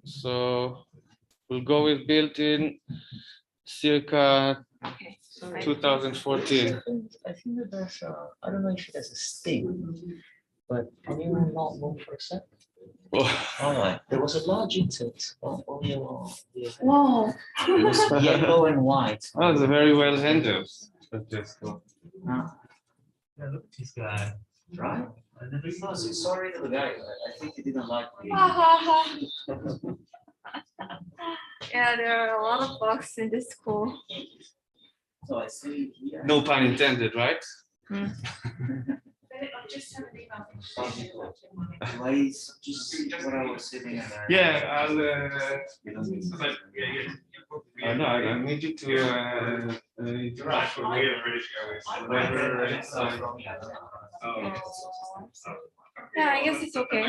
So we'll go with built-in circa 2014. I think that there's I don't know if it has a sting, but can you not move for a sec? Oh. All right. There was a large insect on your. Wow. It was yellow and white. Oh, it's a very well handled, Francesco. Ah, Yeah, look at this guy. right? I never saw this. Sorry to the guy. I think he didn't like me. Yeah, there are a lot of bugs in this school. So I see here. No pun intended, right? Place just when I was sitting in there. Yeah, I'll. You don't need to- No, I need you to interact with me. Whenever it's, Yeah, I guess it's okay.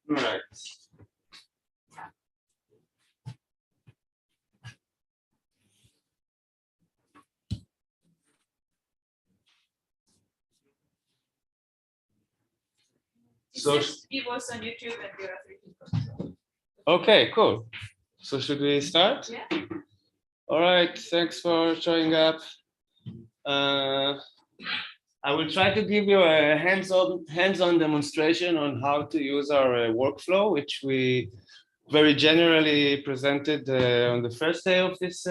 Right. So Just view us on YouTube and there are 3 people. okay, cool. So should we start? Yeah. All right. Thanks for showing up. I will try to give you a hands-on demonstration on how to use our workflow, which we very generally presented on the first day of this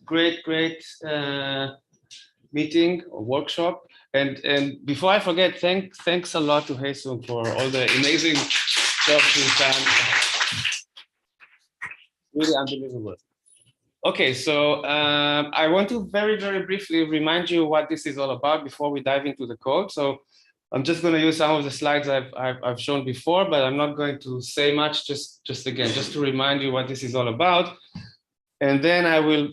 great meeting or workshop. And before I forget, thanks a lot to Haesung for all the amazing job she's done. Really unbelievable. Okay, so I want to very briefly remind you what this is all about before we dive into the code. So I'm just going to use some of the slides I've shown before, but I'm not going to say much. Just to remind you what this is all about, and then I will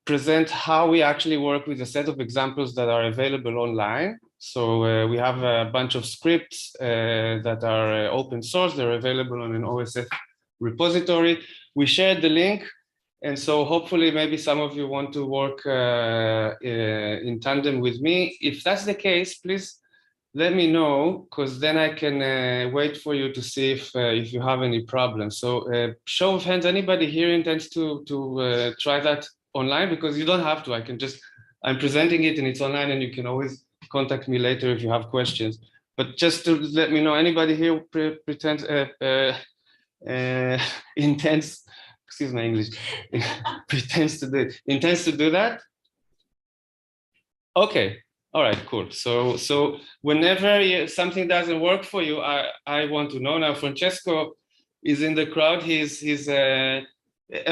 present how we actually work with a set of examples that are available online. So we have a bunch of scripts that are open source. They're available on an OSF repository. We shared the link. And so hopefully maybe some of you want to work in tandem with me. If that's the case, please let me know, because then I can wait for you to see if you have any problems. So show of hands, anybody here intends to try that online? Because you don't have to. I'm presenting it and it's online, and you can always contact me later if you have questions. But just to let me know, anybody here intends, excuse my English, intends to do that? Okay, all right, cool. So whenever something doesn't work for you, I want to know. Now, Francesco is in the crowd. He's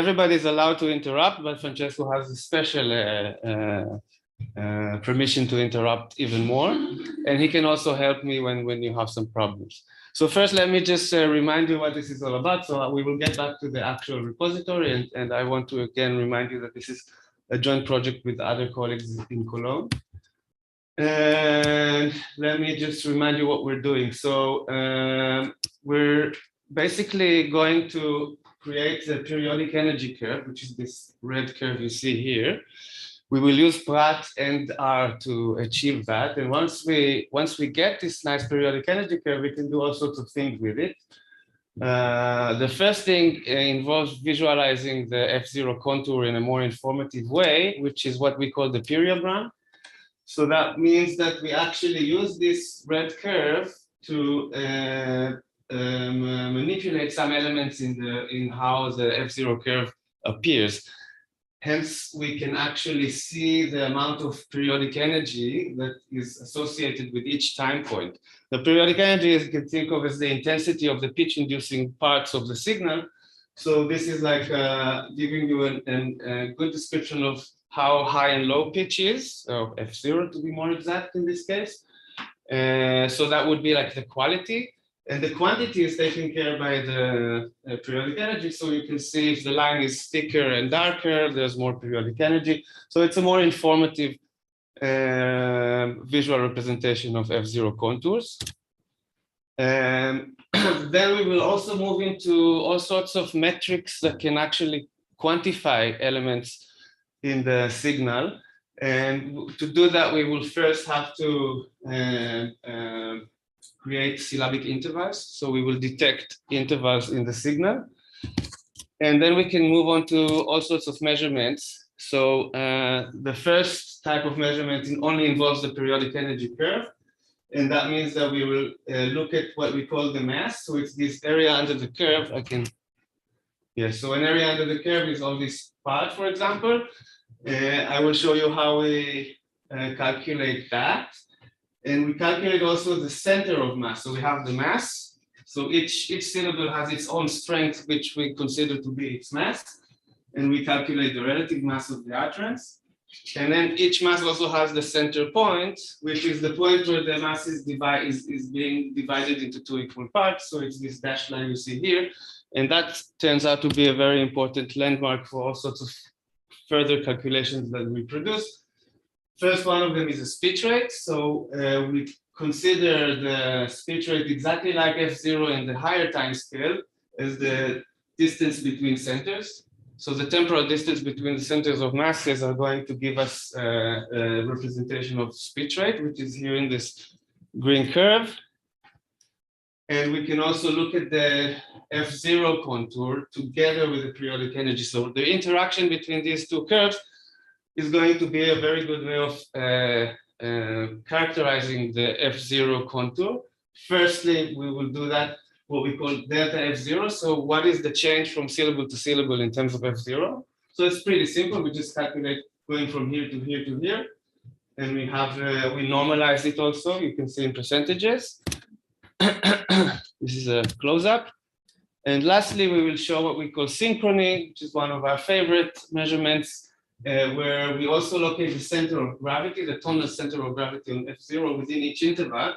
everybody's allowed to interrupt, but Francesco has a special permission to interrupt even more, and he can also help me when you have some problems. So first, let me just remind you what this is all about. So we will get back to the actual repository, and I want to again remind you that this is a joint project with other colleagues in Cologne. And let me just remind you what we're doing. So we're basically going to create the periodic energy curve, which is this red curve you see here. We will use Prat and R to achieve that. And once we get this nice periodic energy curve, we can do all sorts of things with it. The first thing involves visualizing the F0 contour in a more informative way, which is what we call the periogram. So that means that we actually use this red curve to manipulate some elements in how the F0 curve appears. Hence, we can actually see the amount of periodic energy that is associated with each time point. The periodic energy, as you can think of, as the intensity of the pitch-inducing parts of the signal. So this is like giving you a good description of how high and low pitch is, or F0 to be more exact in this case. So that would be like the quality. And the quantity is taken care of by the periodic energy. So you can see if the line is thicker and darker, there's more periodic energy. So it's a more informative visual representation of F0 contours. Then we will also move into all sorts of metrics that can actually quantify elements in the signal. And to do that, we will first have to create syllabic intervals. So we will detect intervals in the signal. And then we can move on to all sorts of measurements. So the first type of measurement only involves the periodic energy curve. And that means that we will look at what we call the mass. So it's this area under the curve. So an area under the curve is all this part, for example. I will show you how we calculate that. And we calculate also the center of mass. So we have the mass. So each syllable has its own strength, which we consider to be its mass. And we calculate the relative mass of the utterance. And then each mass also has the center point, which is the point where the mass is being divided into two equal parts. So it's this dashed line you see here. And that turns out to be a very important landmark for all sorts of further calculations that we produce. First one of them is a speech rate. So we consider the speech rate exactly like F0 in the higher time scale as the distance between centers. So the temporal distance between the centers of masses are going to give us a representation of speech rate, which is here in this green curve. And we can also look at the F0 contour together with the periodic energy. So the interaction between these two curves is going to be a very good way of characterizing the F0 contour. Firstly, we will do that, what we call delta F0. So what is the change from syllable to syllable in terms of F0? So it's pretty simple. We just calculate going from here to here to here. And we have, we normalize it also. You can see in percentages. This is a close-up. And lastly, we will show what we call synchrony, which is one of our favorite measurements, where we also locate the center of gravity, the tonal center of gravity on F0 within each interval.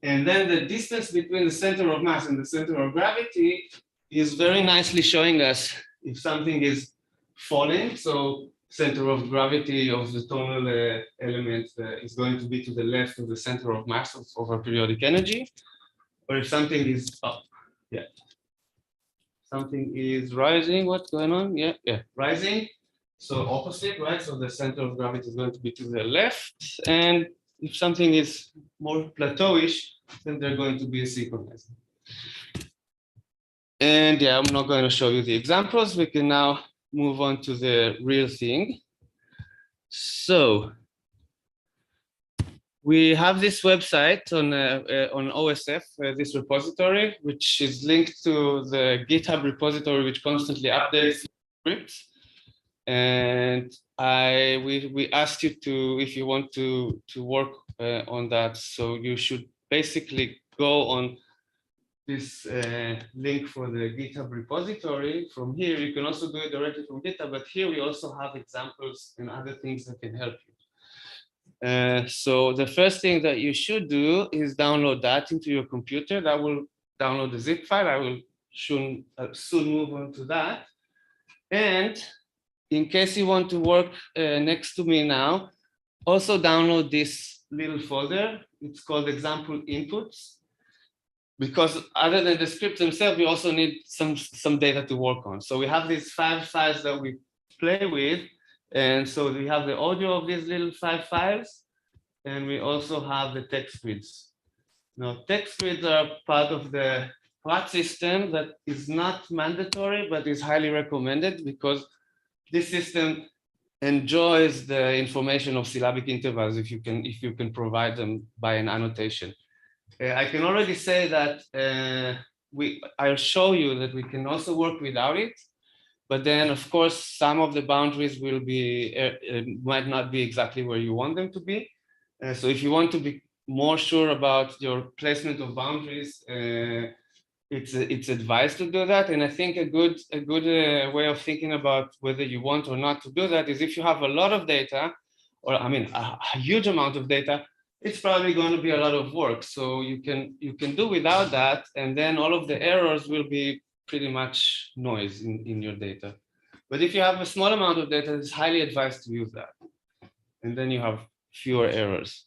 And then the distance between the center of mass and the center of gravity is very nicely showing us if something is falling. So center of gravity of the tonal element is going to be to the left of the center of mass of our periodic energy. Or if something is up, something is rising, what's going on? Rising. So opposite, right? So the center of gravity is going to be to the left. And if something is more plateauish, then they're going to be synchronized. And I'm not going to show you the examples. We can now move on to the real thing. So we have this website on OSF, this repository, which is linked to the GitHub repository, which constantly updates scripts. And we asked you to, if you want to work on that, so you should basically go on this link for the GitHub repository. From here, you can also do it directly from GitHub, but here we also have examples and other things that can help you. So the first thing that you should do is download that into your computer. That will download the zip file. I will soon move on to that. And in case you want to work next to me now, also download this little folder. It's called example inputs. Because other than the scripts themselves, we also need some data to work on. So we have these 5 files that we play with. And so we have the audio of these little 5 files, and we also have the text grids. Now, text grids are part of the PRAT system that is not mandatory, but is highly recommended because this system enjoys the information of syllabic intervals if you can provide them by an annotation. I can already say that I'll show you that we can also work without it. But then, of course, some of the boundaries will be might not be exactly where you want them to be. So if you want to be more sure about your placement of boundaries, it's advised to do that. And I think a good way of thinking about whether you want or not to do that is if you have a lot of data, or I mean a huge amount of data, it's probably going to be a lot of work. So you can do without that, and then all of the errors will be pretty much noise in your data. But if you have a small amount of data, it's highly advised to use that. And then you have fewer errors.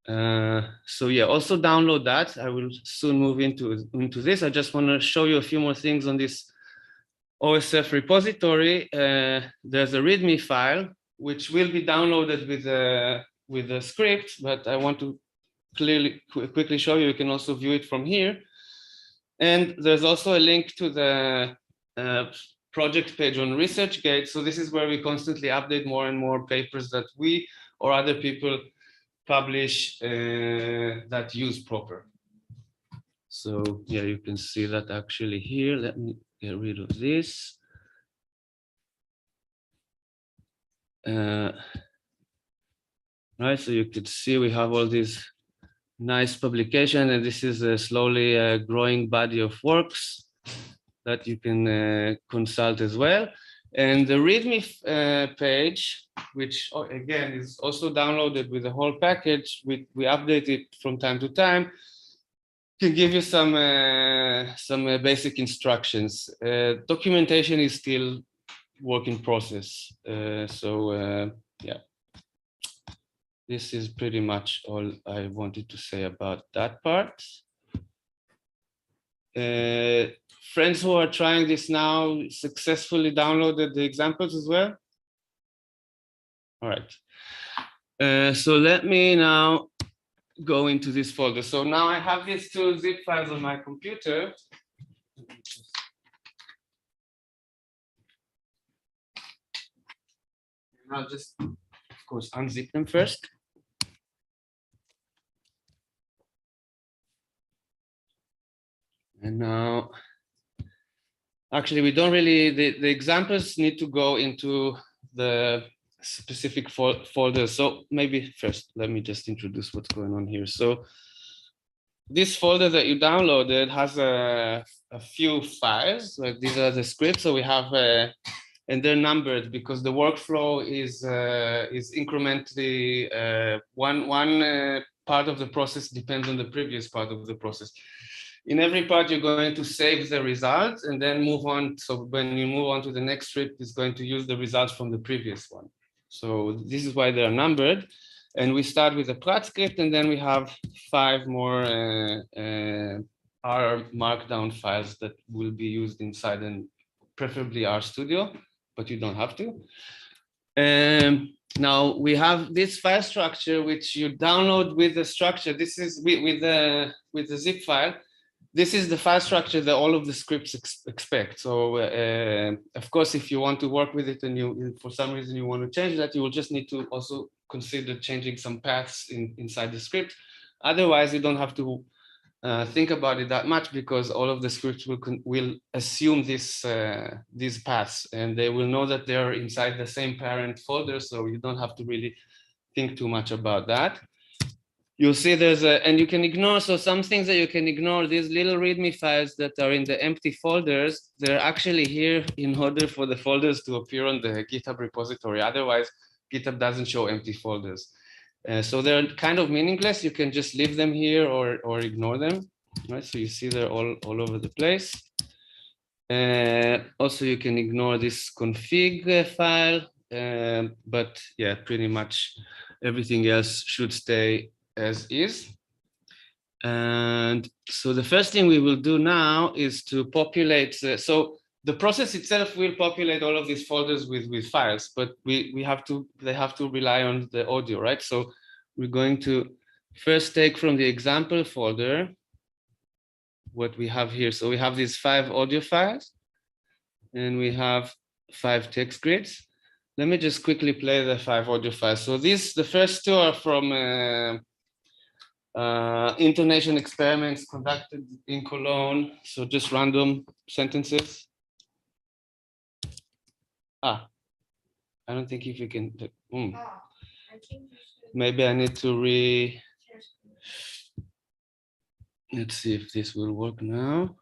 So yeah, also download that. I will soon move into this. I just want to show you a few more things on this OSF repository. There's a README file, which will be downloaded with a script, but I want to quickly show you, you can also view it from here. And there's also a link to the project page on ResearchGate. So this is where we constantly update more and more papers that we or other people publish that use Proper. So yeah, you can see that actually here. Let me get rid of this. Right, so you could see we have all these nice publication, and this is a slowly growing body of works that you can consult as well. And the README page, which again is also downloaded with the whole package, we update it from time to time, can give you some basic instructions. Documentation is still work in process. Yeah, this is pretty much all I wanted to say about that part. Friends who are trying this now successfully downloaded the examples as well? All right. So let me now go into this folder. So now I have these two zip files on my computer. I'll just, of course, unzip them first. And now, actually, we don't really, the examples need to go into the specific folder. So maybe first, let me just introduce what's going on here. So this folder that you downloaded has a few files, like these are the scripts. So we have, and they're numbered because the workflow is incrementally, one part of the process depends on the previous part of the process. In every part, you're going to save the results and then move on. So when you move on to the next script, it's going to use the results from the previous one. So this is why they're numbered. And we start with the Prat script, and then we have 5 more R markdown files that will be used inside, and preferably RStudio, but you don't have to. Now we have this file structure which you download with the structure. This is with the zip file. This is the file structure that all of the scripts expect. So of course, if you want to work with it and you, for some reason you want to change that, you will just need to also consider changing some paths inside the script. Otherwise, you don't have to think about it that much, because all of the scripts will assume these paths, and they will know that they're inside the same parent folder. So you don't have to really think too much about that. You'll see there's and you can ignore, so some things that you can ignore, these little README files that are in the empty folders, they're actually here in order for the folders to appear on the GitHub repository. Otherwise, GitHub doesn't show empty folders. So they're kind of meaningless. You can just leave them here or ignore them. Right? So you see they're all over the place. Also, you can ignore this config file, but yeah, pretty much everything else should stay as is. And so the first thing we will do now is to populate. So the process itself will populate all of these folders with files, but they have to rely on the audio, right? So we're going to first take from the example folder what we have here. So we have these 5 audio files, and we have 5 text grids. Let me just quickly play the 5 audio files. So the first 2 are from intonation experiments conducted in Cologne. So just random sentences. I don't think if you can. Maybe I need to let's see if this will work now.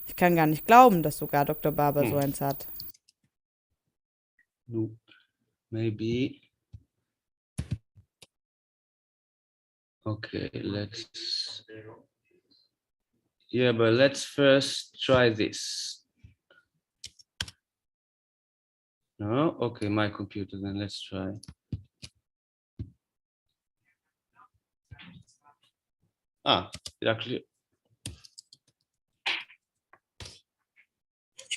Ich kann gar nicht glauben, dass sogar Dr. Barber so eins hat. No, maybe. Okay, yeah, but let's first try this. No, okay, my computer, then let's try. It actually.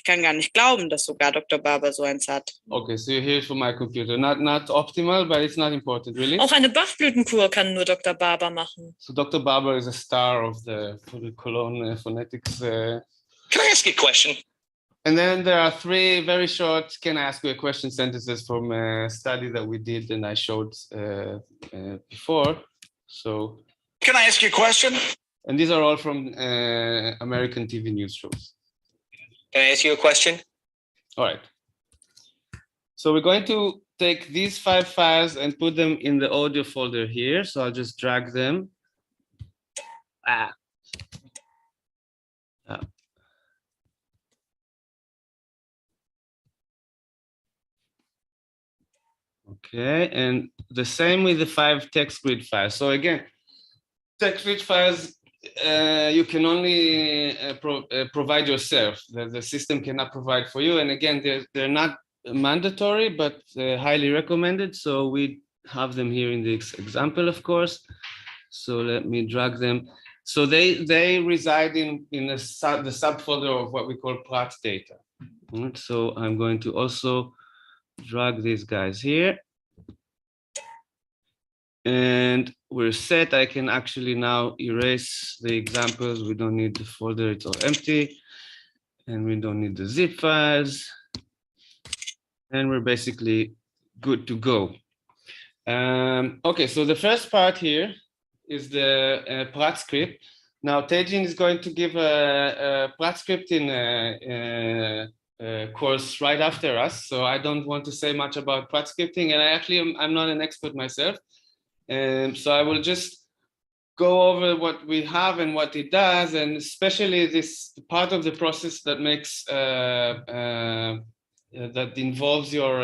kann gar nicht glauben, dass sogar Dr. Barber so eins hat. Okay, so you hear it from my computer. Not optimal, but it's not important, really. Auch eine Bachblütenkur kann nur Dr. Barber machen. So Dr. Barber is a star of the Cologne phonetics. Can I ask you a question? And then there are 3 very short, can I ask you a question sentences from a study that we did and I showed before. So. Can I ask you a question? And these are all from American TV news shows. Can I ask you a question? All right. So we're going to take these 5 files and put them in the audio folder here. So I'll just drag them. Okay, and the same with the 5 text grid files. So again, text grid files, you can only provide yourself. The system cannot provide for you. And again, they're not mandatory, but highly recommended. So we have them here in this example, of course. So let me drag them. So they reside in the subfolder of what we call Pratt data. Right, so I'm going to also drag these guys here. And we're set. I can actually now erase the examples. We don't need the folder, it's all empty. And we don't need the zip files. And we're basically good to go. Okay, so the first part here is the Pratt script. Now, Tejin is going to give a Pratt script in a course right after us. So I don't want to say much about Pratt scripting. And I'm not an expert myself. So I will just go over what we have and what it does, and especially this part of the process that makes that involves your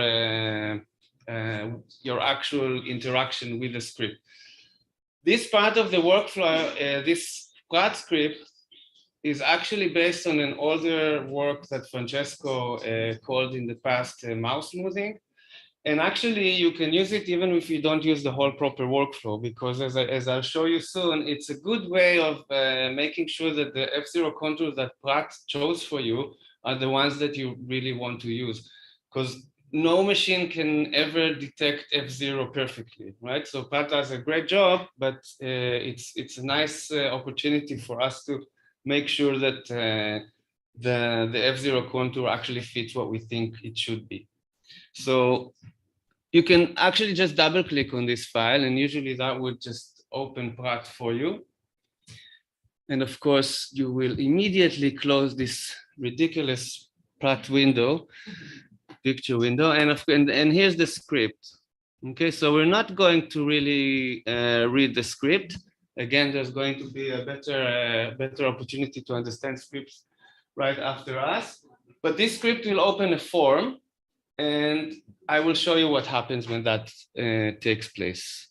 actual interaction with the script. This part of the workflow, this Pratt script, is actually based on an older work that Francesco called in the past mouse smoothing. And actually, you can use it even if you don't use the whole proper workflow, because as I'll show you soon, it's a good way of making sure that the F0 contours that Pratt chose for you are the ones that you really want to use. Because no machine can ever detect F0 perfectly, right? So Pratt does a great job, but it's a nice opportunity for us to make sure that the F0 contour actually fits what we think it should be. So you can actually just double click on this file, and usually that would just open Pratt for you. And of course, you will immediately close this ridiculous Pratt window, picture window, and here's the script. Okay, so we're not going to really read the script. Again, there's going to be a better opportunity to understand scripts right after us. But this script will open a form, and I will show you what happens when that takes place.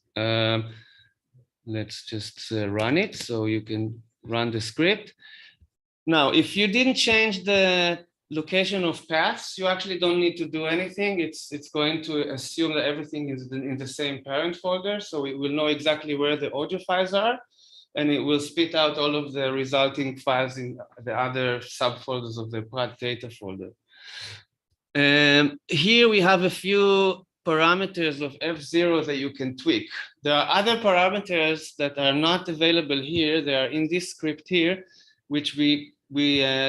Let's just run it so you can run the script. Now, if you didn't change the location of paths, you actually don't need to do anything. It's going to assume that everything is in the same parent folder. So it will know exactly where the audio files are, and it will spit out all of the resulting files in the other subfolders of the Pratt data folder. Here we have a few parameters of F0 that you can tweak. There are other parameters that are not available here. They are in this script here, which we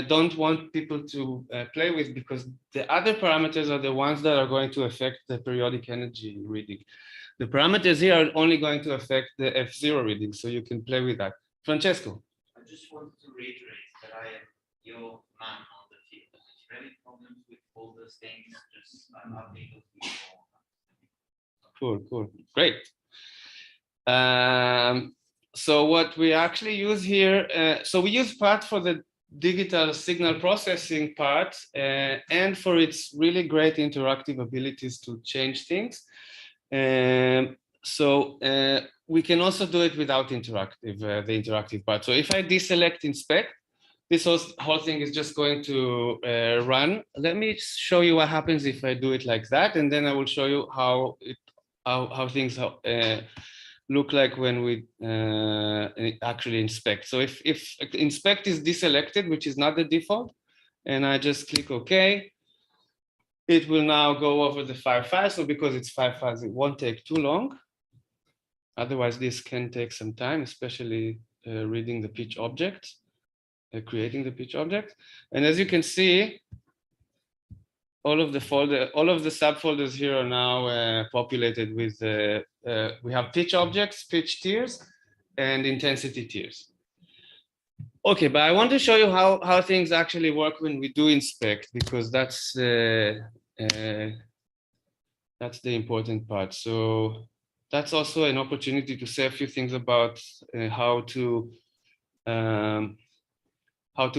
don't want people to play with, because the other parameters are the ones that are going to affect the periodic energy reading. The parameters here are only going to affect the F0 reading, so you can play with that. Francesco. I just wanted to reiterate that I am your man on the field. If you have any problems with all those things, just I'm able to Cool, great. So what we actually use here, so we use Pratt for the digital signal processing part and for its really great interactive abilities to change things. So we can also do it without the interactive part. So if I deselect inspect, this whole thing is just going to run. Let me show you what happens if I do it like that, and then I will show you how things look like when we actually inspect. So if inspect is deselected, which is not the default, and I just click OK. It will now go over the 5 files. So because it's 5 files, it won't take too long. Otherwise, this can take some time, especially reading the pitch object, creating the pitch object. And as you can see, all of the subfolders here are now populated with, we have pitch objects, pitch tiers, and intensity tiers. Okay, but I want to show you how things actually work when we do inspect, because that's the important part. So that's also an opportunity to say a few things about how to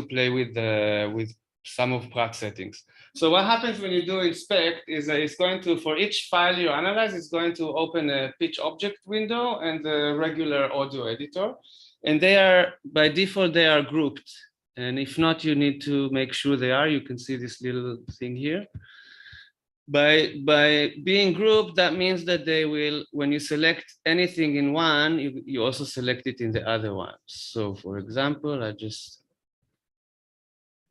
play with some of Pratt settings. So what happens when you do inspect is that it's going to, for each file you analyze, it's going to open a pitch object window and a regular audio editor. And they are, by default, they are grouped. And if not, you need to make sure they are. You can see this little thing here. By being grouped, that means that they will, when you select anything in one, you also select it in the other one. So for example, I just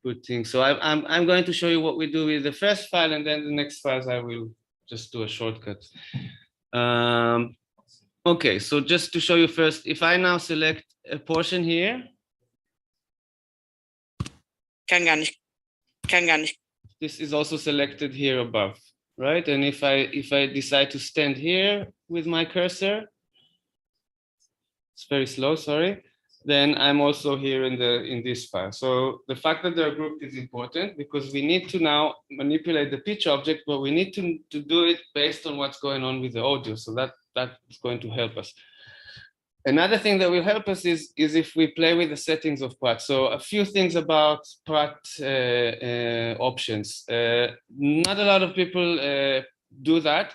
put things. So I'm going to show you what we do with the first file, and then the next files I will just do a shortcut. Okay, so just to show you first, if I now select a portion here, this is also selected here above, right? And if I decide to stand here with my cursor, it's very slow, sorry, then I'm also here in this file. So the fact that they're grouped is important because we need to now manipulate the pitch object, but we need to do it based on what's going on with the audio. So that's going to help us. Another thing that will help us is if we play with the settings of Pratt. So a few things about Pratt options. Not a lot of people do that,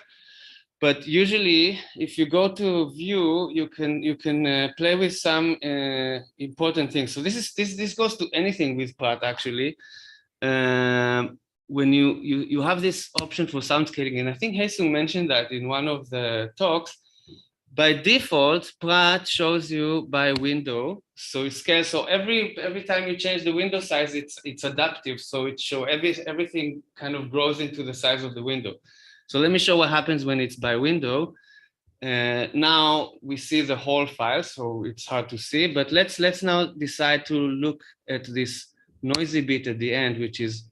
but usually if you go to view, you can play with some important things. So this goes to anything with Pratt actually. When you have this option for sound scaling, and I think Haesung mentioned that in one of the talks. By default, Pratt shows you by window, so it scales. So every time you change the window size, it's adaptive. So it shows everything kind of grows into the size of the window. So let me show what happens when it's by window. Now we see the whole file, so it's hard to see. But let's now decide to look at this noisy bit at the end, which is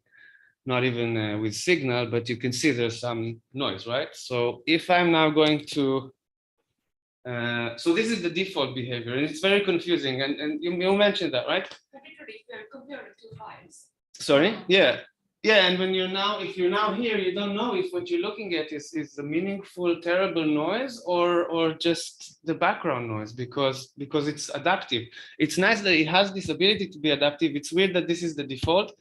not even with signal, but you can see there's some noise, right? So if I'm now going to so this is the default behavior, and it's very confusing. And you mentioned that, right? Particularly if you're comparing two files. Sorry? Yeah. And when if you're now here, you don't know if what you're looking at is the meaningful, terrible noise or just the background noise because it's adaptive. It's nice that it has this ability to be adaptive. It's weird that this is the default.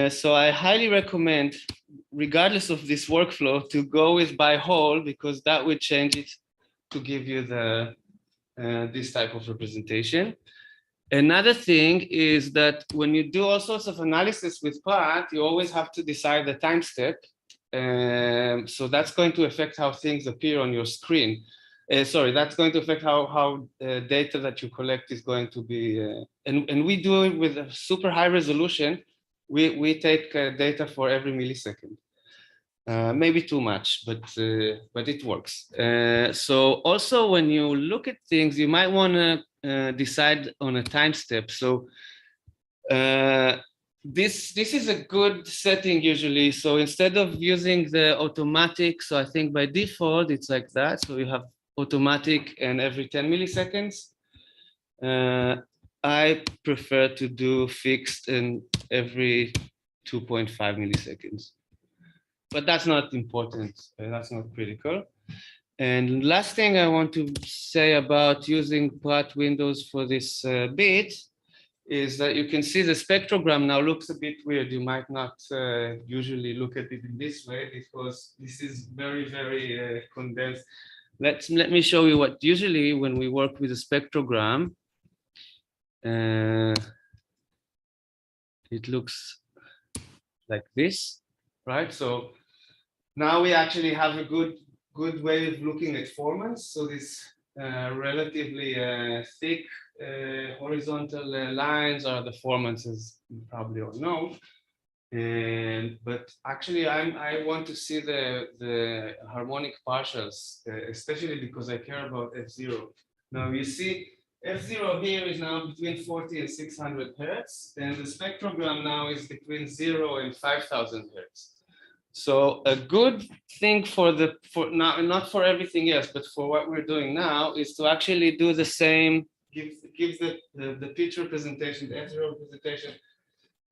So I highly recommend, regardless of this workflow, to go with by whole because that would change it to give you this type of representation. Another thing is that when you do all sorts of analysis with Pratt, you always have to decide the time step. So that's going to affect how things appear on your screen. That's going to affect how data that you collect is going to be. And we do it with a super high resolution. We take data for every millisecond. Maybe too much, but it works. So also when you look at things, you might want to decide on a time step. So this is a good setting usually. So instead of using the automatic, so I think by default it's like that. So you have automatic and every 10 milliseconds. I prefer to do fixed and every 2.5 milliseconds. But that's not important, that's not critical. And last thing I want to say about using Pratt windows for this bit is that you can see the spectrogram now looks a bit weird. You might not usually look at it in this way because this is very, very condensed. Let me show you what usually when we work with a spectrogram, it looks like this, right? So now we actually have a good way of looking at formants. So this relatively thick horizontal lines are the formants, as you probably all know. But actually, I want to see the harmonic partials, especially because I care about F0. Now you see F0 here is now between 40 and 600 hertz, and the spectrogram now is between 0 and 5,000 hertz. So a good thing for now, not for everything else, but for what we're doing now, is to actually do the same, give the pitch representation, the F0 representation,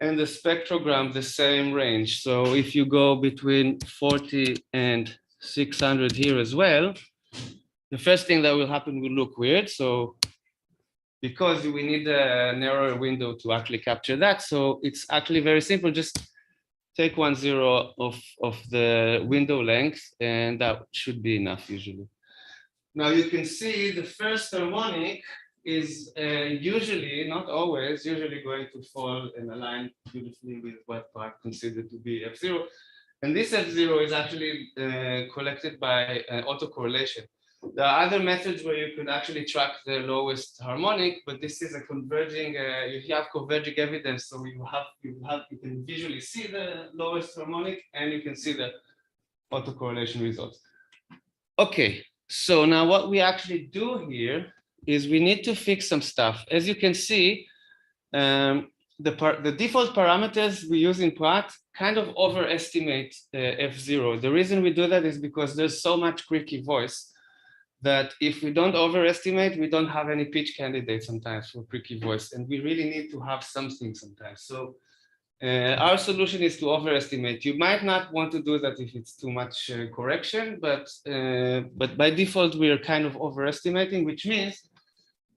and the spectrogram the same range. So if you go between 40 and 600 here as well, the first thing that will happen will look weird. So because we need a narrower window to actually capture that. So it's actually very simple. Just take 1/0 of the window length, and that should be enough usually. Now you can see the first harmonic is usually, not always, usually going to fall and align beautifully with what I consider to be F0. And this F0 is actually collected by autocorrelation. There are other methods where you could actually track the lowest harmonic, but this is a converging, you have converging evidence, so you can visually see the lowest harmonic and you can see the autocorrelation results. Okay, so now what we actually do here is we need to fix some stuff. As you can see, the default parameters we use in Pratt kind of overestimate F0. The reason we do that is because there's so much creaky voice that if we don't overestimate, we don't have any pitch candidates sometimes for creaky voice, and we really need to have something sometimes. So our solution is to overestimate. You might not want to do that if it's too much correction, but by default, we are kind of overestimating, which means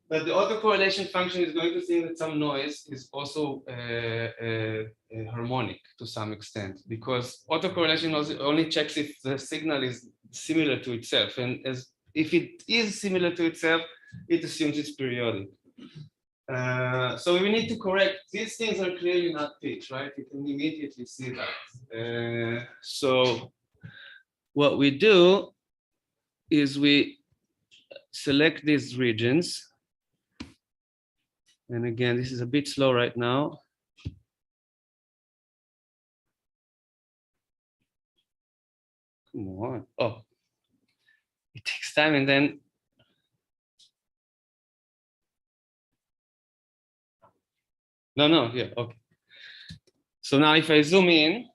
that the autocorrelation function is going to think that some noise is also harmonic to some extent, because autocorrelation only checks if the signal is similar to itself. And if it is similar to itself, it assumes it's periodic. So we need to correct, these things are clearly not pitch, right? You can immediately see that. So what we do is we select these regions. And again, this is a bit slow right now. Come on. Oh, it takes time, and then no, yeah, okay. So now if I zoom in,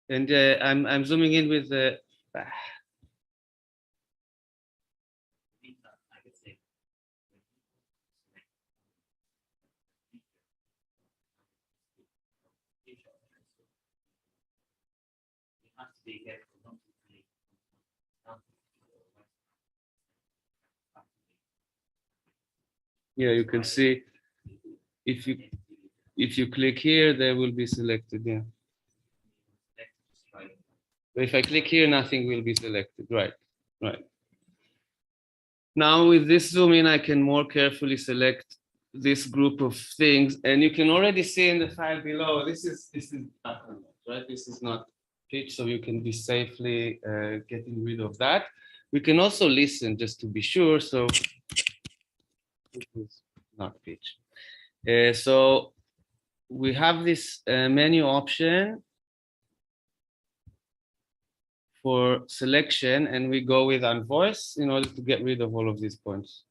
and I'm zooming in with the yeah, you can see if you click here, they will be selected. Yeah. But if I click here, nothing will be selected. Right. Now with this zoom in, I can more carefully select this group of things, and you can already see in the file below. This is right. This is not pitch, so you can be safely getting rid of that. We can also listen just to be sure. So this is not pitch. So we have this menu option for selection, and we go with unvoice in order to get rid of all of these points.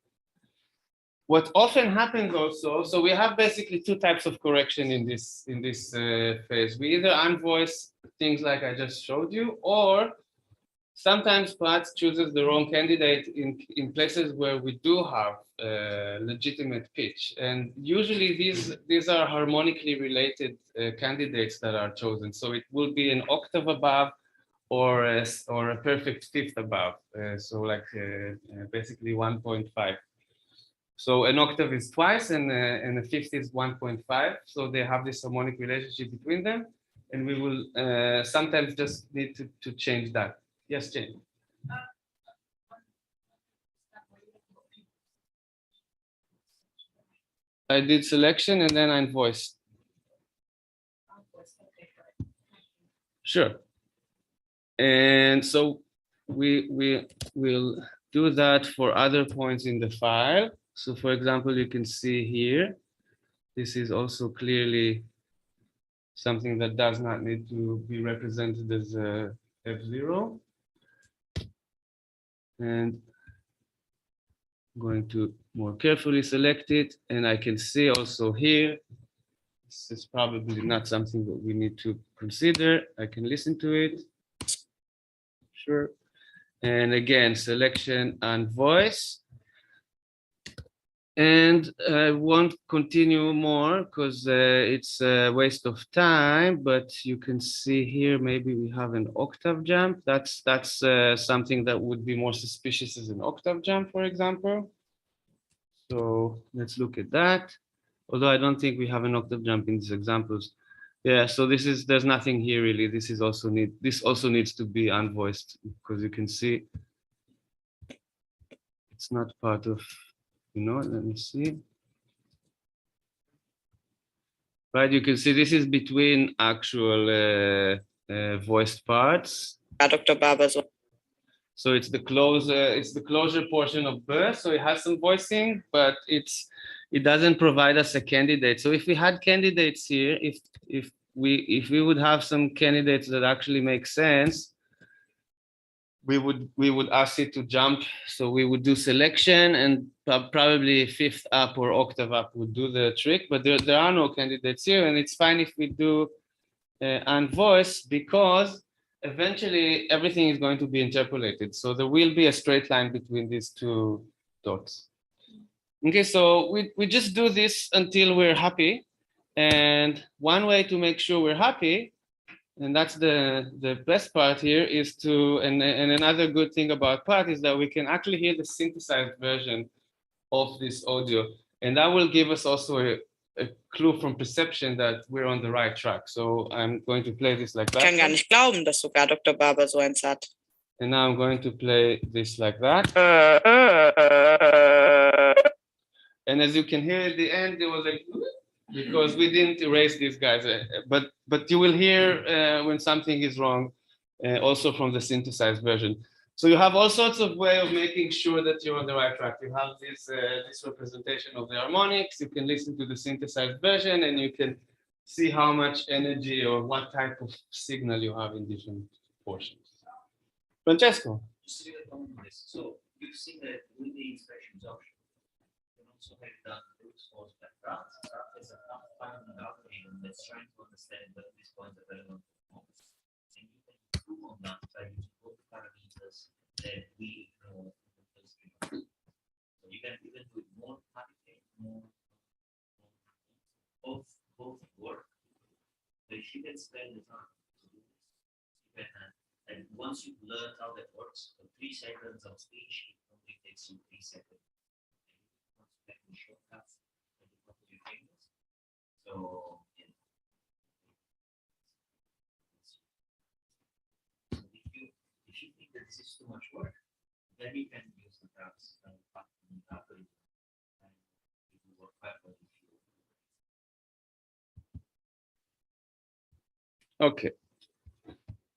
What often happens also, so we have basically two types of correction in this phase. We either unvoice things like I just showed you, or sometimes Pratt chooses the wrong candidate in places where we do have legitimate pitch. And usually these are harmonically related candidates that are chosen. So it will be an octave above or a perfect fifth above. So like basically 1.5. So an octave is twice and a fifth is 1.5. So they have this harmonic relationship between them. And we will sometimes just need to change that. Yes, Jane. I did selection and then I voiced. Sure. And so we will do that for other points in the file. So for example, you can see here, this is also clearly something that does not need to be represented as a F0. And I'm going to more carefully select it. And I can see also here, this is probably not something that we need to consider. I can listen to it. Sure. And again, selection and voice. And I won't continue more because it's a waste of time, but you can see here, maybe we have an octave jump. That's something that would be more suspicious as an octave jump, for example. So let's look at that. Although I don't think we have an octave jump in these examples. Yeah, so there's nothing here really. This also needs to be unvoiced because you can see it's not part of, let me see. Right, you can see this is between actual voiced parts. Dr. Barber. So it's the closure portion of birth. So it has some voicing, but it doesn't provide us a candidate. So if we had candidates here, if we would have some candidates that actually make sense, we would ask it to jump. So we would do selection, and probably fifth up or octave up would do the trick. But there are no candidates here, and it's fine if we do unvoice, because eventually everything is going to be interpolated. So there will be a straight line between these two dots. Okay, so we just do this until we're happy. And one way to make sure we're happy, and that's the best part here, is and another good thing about Pat is that we can actually hear the synthesized version of this audio. And that will give us also a clue from perception that we're on the right track. So I'm going to play this like that. Ich kann gar nicht glauben, dass sogar Dr. Barber so eins hat. And now I'm going to play this like that. And as you can hear at the end, it was like, because we didn't erase these guys. But you will hear when something is wrong, also from the synthesized version. So you have all sorts of way of making sure that you're on the right track. You have this representation of the harmonics. You can listen to the synthesized version, and you can see how much energy or what type of signal you have in different portions. Francesco. Just to get on this. So you've seen that with the inspections option, you can also have done root cause by Pratt. Pratt is a fundamental algorithm that's trying to understand whether these points are relevant to performance. And you can improve on that by using both parameters that we know from the history. So you can even do more targeting, both work. So if you can spend the time to do this, you can. And once you've learned how that works, for 3 seconds of speech, it only takes you 3 seconds. Once you get the shortcuts at the top of your fingers. So, yeah. So if you think that this is too much work, then you can use the tabs and it will work better if you. Okay.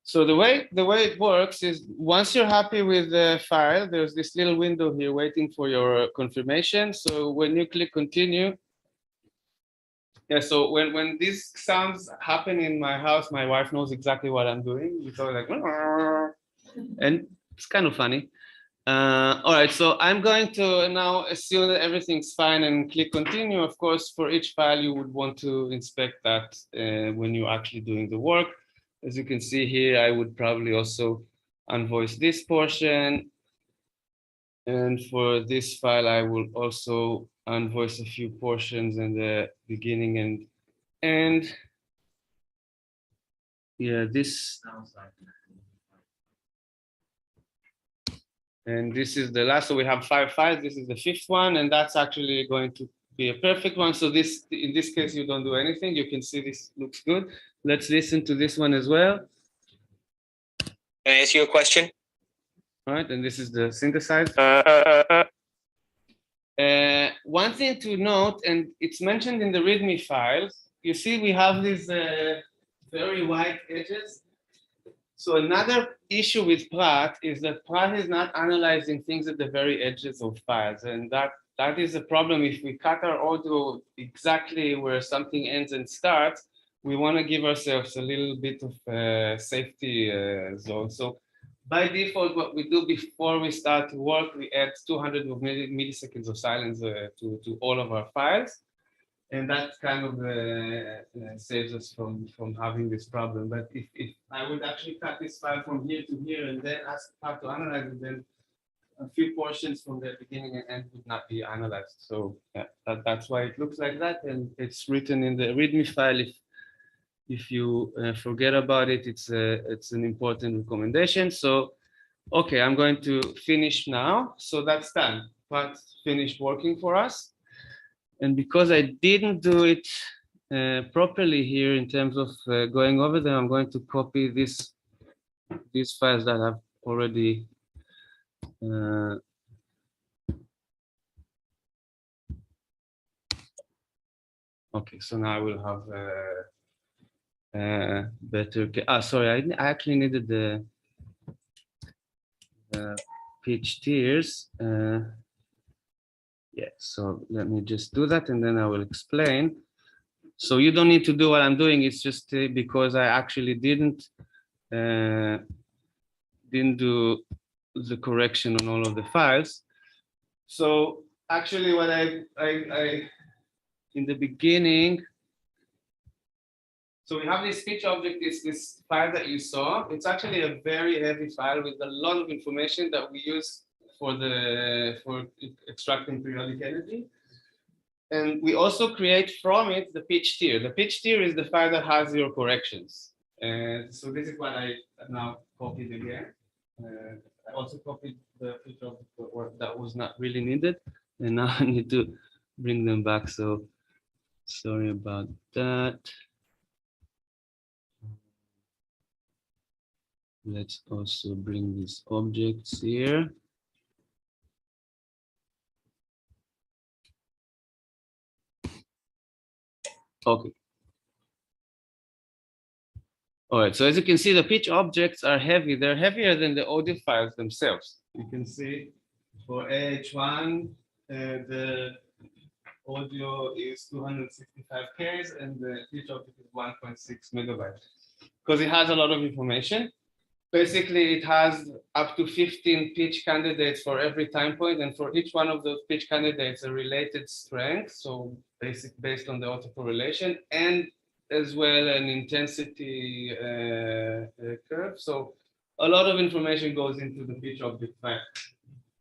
So the way it works is, once you're happy with the file, there's this little window here waiting for your confirmation. So when you click continue, yeah, so when these sounds happen in my house, my wife knows exactly what I'm doing. It's always like, and it's kind of funny. All right, so I'm going to now assume that everything's fine and click continue. Of course, for each file, you would want to inspect that when you're actually doing the work. As you can see here, I would probably also unvoice this portion. And for this file, I will also unvoice a few portions in the beginning and end. Yeah, this. And this is the last, so we have 5 files. This is the 5th one, and that's actually going to be a perfect one. So this, in this case, you don't do anything. You can see this looks good. Let's listen to this one as well. Can I ask you a question? All right, and this is the synthesized. One thing to note, and it's mentioned in the README files, you see we have these very white edges. So another issue with Pratt is that Pratt is not analyzing things at the very edges of files, and that is a problem. If we cut our audio exactly where something ends and starts, we want to give ourselves a little bit of safety zone. So by default, what we do before we start to work, we add 200 milliseconds of silence to all of our files. And that kind of saves us from having this problem. But if I would actually cut this file from here to here and then ask how to analyze it, then a few portions from the beginning and end would not be analyzed. So yeah, that's why it looks like that. And it's written in the README file. If you forget about it, it's an important recommendation. So, okay, I'm going to finish now. So that's done. But finished working for us. And because I didn't do it properly here in terms of going over them, I'm going to copy these files that I've already okay, so now I will have better. Sorry, I actually needed the pitch tiers. Yeah, so let me just do that and then I will explain. So you don't need to do what I'm doing. It's just because I actually didn't do the correction on all of the files. So actually what I in the beginning, so we have this pitch object, is this file that you saw. It's actually a very heavy file with a lot of information that we use for extracting periodic energy. And we also create from it the pitch tier. The pitch tier is the file that has your corrections. And so this is what I now copied again. I also copied the pitch object that was not really needed. And now I need to bring them back. So sorry about that. Let's also bring these objects here. Okay. All right, so as you can see, the pitch objects are heavy. They're heavier than the audio files themselves. You can see for AH1, the audio is 265 Ks and the pitch object is 1.6 megabytes because it has a lot of information. Basically, it has up to 15 pitch candidates for every time point, and for each one of those pitch candidates, a related strength, so based on the autocorrelation, and as well an intensity curve. So a lot of information goes into the pitch object file.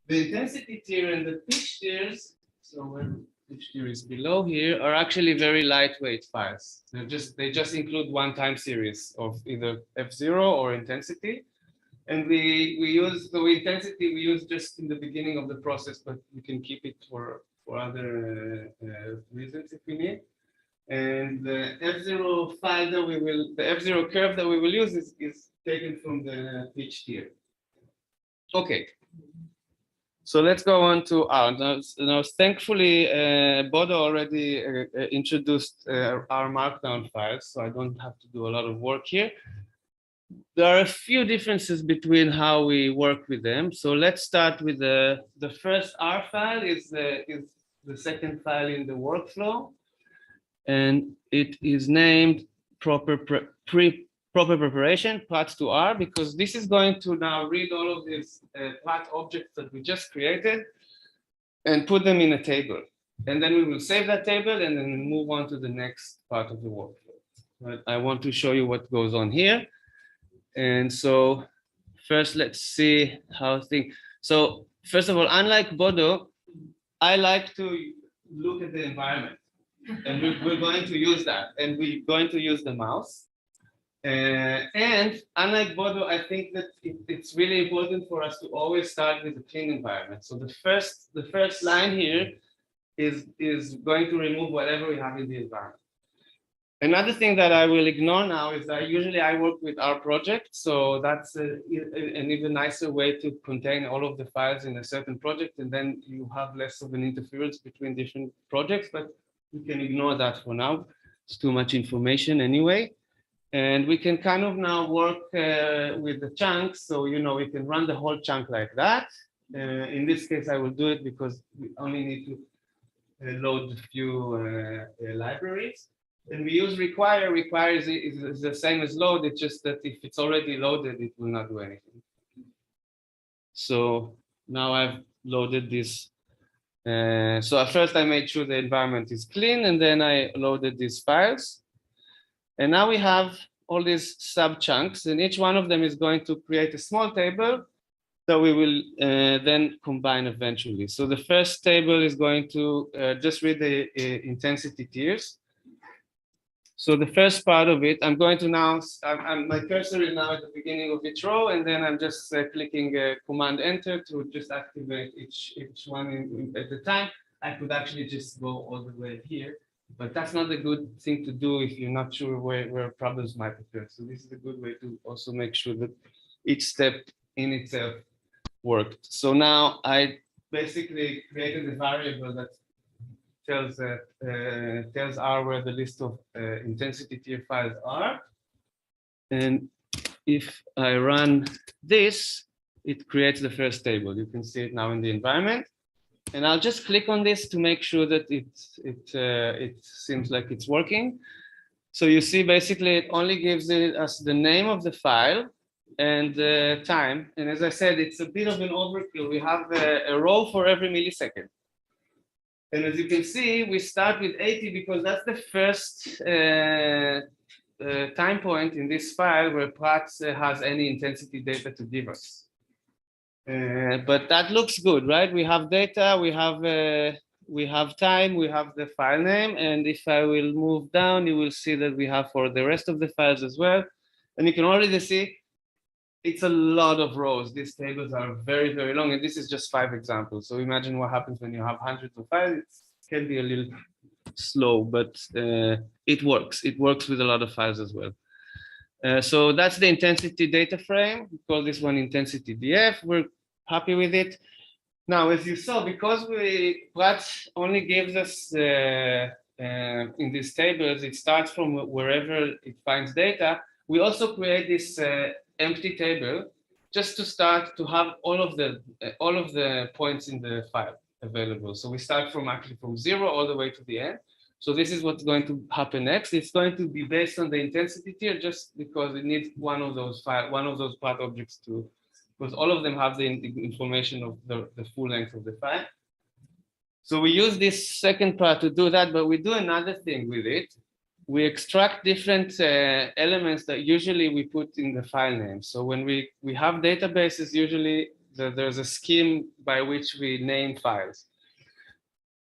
The intensity tier and the pitch tiers, so where pitch tier is below here, are actually very lightweight files. They just include one time series of either F0 or intensity. And we use the intensity we use just in the beginning of the process, but we can keep it for other reasons if we need. And the F0 file that the F0 curve that we will use is taken from the pitch tier. Okay. So let's go on to now thankfully, Bodo already introduced our markdown files, so I don't have to do a lot of work here. There are a few differences between how we work with them. So let's start with the first R file is the second file in the workflow, and it is named proper preparation path to R, because this is going to now read all of these path objects that we just created and put them in a table. And then we will save that table and then move on to the next part of the workflow. But I want to show you what goes on here. And so first, let's see how things. So first of all, unlike Bodo, I like to look at the environment. And we're going to use that. And we're going to use the mouse. And unlike Bodo, I think that it's really important for us to always start with a clean environment. So the first line here is going to remove whatever we have in the environment. Another thing that I will ignore now is that usually I work with our project. So that's an even nicer way to contain all of the files in a certain project. And then you have less of an interference between different projects, but we can ignore that for now. It's too much information anyway. And we can kind of now work with the chunks. So, you know, we can run the whole chunk like that. In this case, I will do it because we only need to load a few libraries. And we use require. Require is the same as load. It's just that if it's already loaded, it will not do anything. So now I've loaded this. So at first I made sure the environment is clean, and then I loaded these files. And now we have all these sub chunks, and each one of them is going to create a small table that we will then combine eventually. So the first table is going to just read the intensity tiers. So the first part of it, I'm going to now, my cursor is now at the beginning of each row, and then I'm just clicking Command Enter to just activate each one at the time. I could actually just go all the way here, but that's not a good thing to do if you're not sure where problems might occur. So this is a good way to also make sure that each step in itself worked. So now I basically created a variable that tells R where the list of intensity tier files are. And if I run this, it creates the first table. You can see it now in the environment. And I'll just click on this to make sure that it seems like it's working. So you see, basically, it only gives us the name of the file and the time. And as I said, it's a bit of an overkill. We have a row for every millisecond. And as you can see, we start with 80 because that's the first time point in this file where Prats has any intensity data to give us. But that looks good, right? We have data, we have time, we have the file name. And if I will move down, you will see that we have for the rest of the files as well. And you can already see it's a lot of rows. These tables are very, very long. And this is just 5 examples. So imagine what happens when you have hundreds of files. It can be a little slow, but it works. It works with a lot of files as well. So that's the intensity data frame. We call this one intensity DF. We're happy with it. Now, as you saw, because Prats only gives us in these tables, it starts from wherever it finds data. We also create this empty table just to start to have all of the points in the file available. So we start from 0 all the way to the end. So this is what's going to happen next. It's going to be based on the intensity tier just because it needs one of those part objects to, because all of them have the information of the full length of the file. So we use this second part to do that, but we do another thing with it. We extract different elements that usually we put in the file name. So when we have databases, usually there's a scheme by which we name files.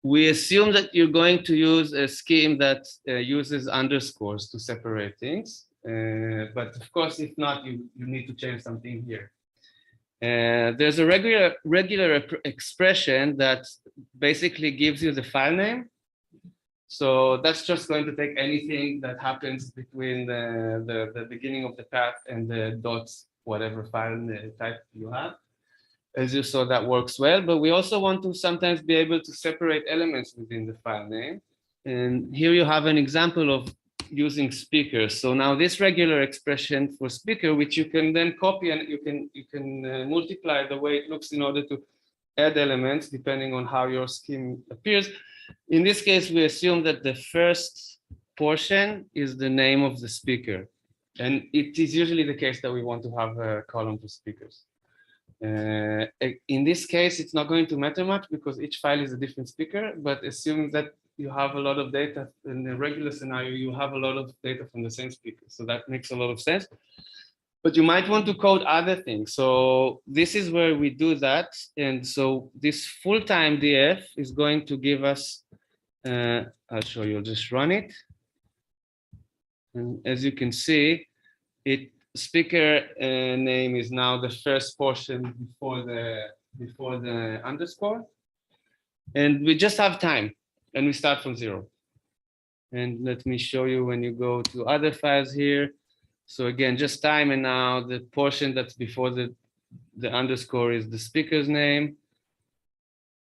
We assume that you're going to use a scheme that uses underscores to separate things. But of course, if not, you need to change something here. There's a regular expression that basically gives you the file name. So that's just going to take anything that happens between the beginning of the path and the dots, whatever file type you have. As you saw, that works well, but we also want to sometimes be able to separate elements within the file name. And here you have an example of using speakers. So now this regular expression for speaker, which you can then copy and you can multiply the way it looks in order to add elements depending on how your scheme appears. In this case, we assume that the first portion is the name of the speaker. And it is usually the case that we want to have a column for speakers. In this case, it's not going to matter much because each file is a different speaker, but assuming that you have a lot of data in a regular scenario, you have a lot of data from the same speaker. So that makes a lot of sense. But you might want to code other things. So this is where we do that. And so this full-time DF is going to give us, I'll show you, I'll just run it. And as you can see, speaker name is now the first portion before the underscore. And we just have time and we start from 0. And let me show you when you go to other files here. So again, just time, and now the portion that's before the underscore is the speaker's name.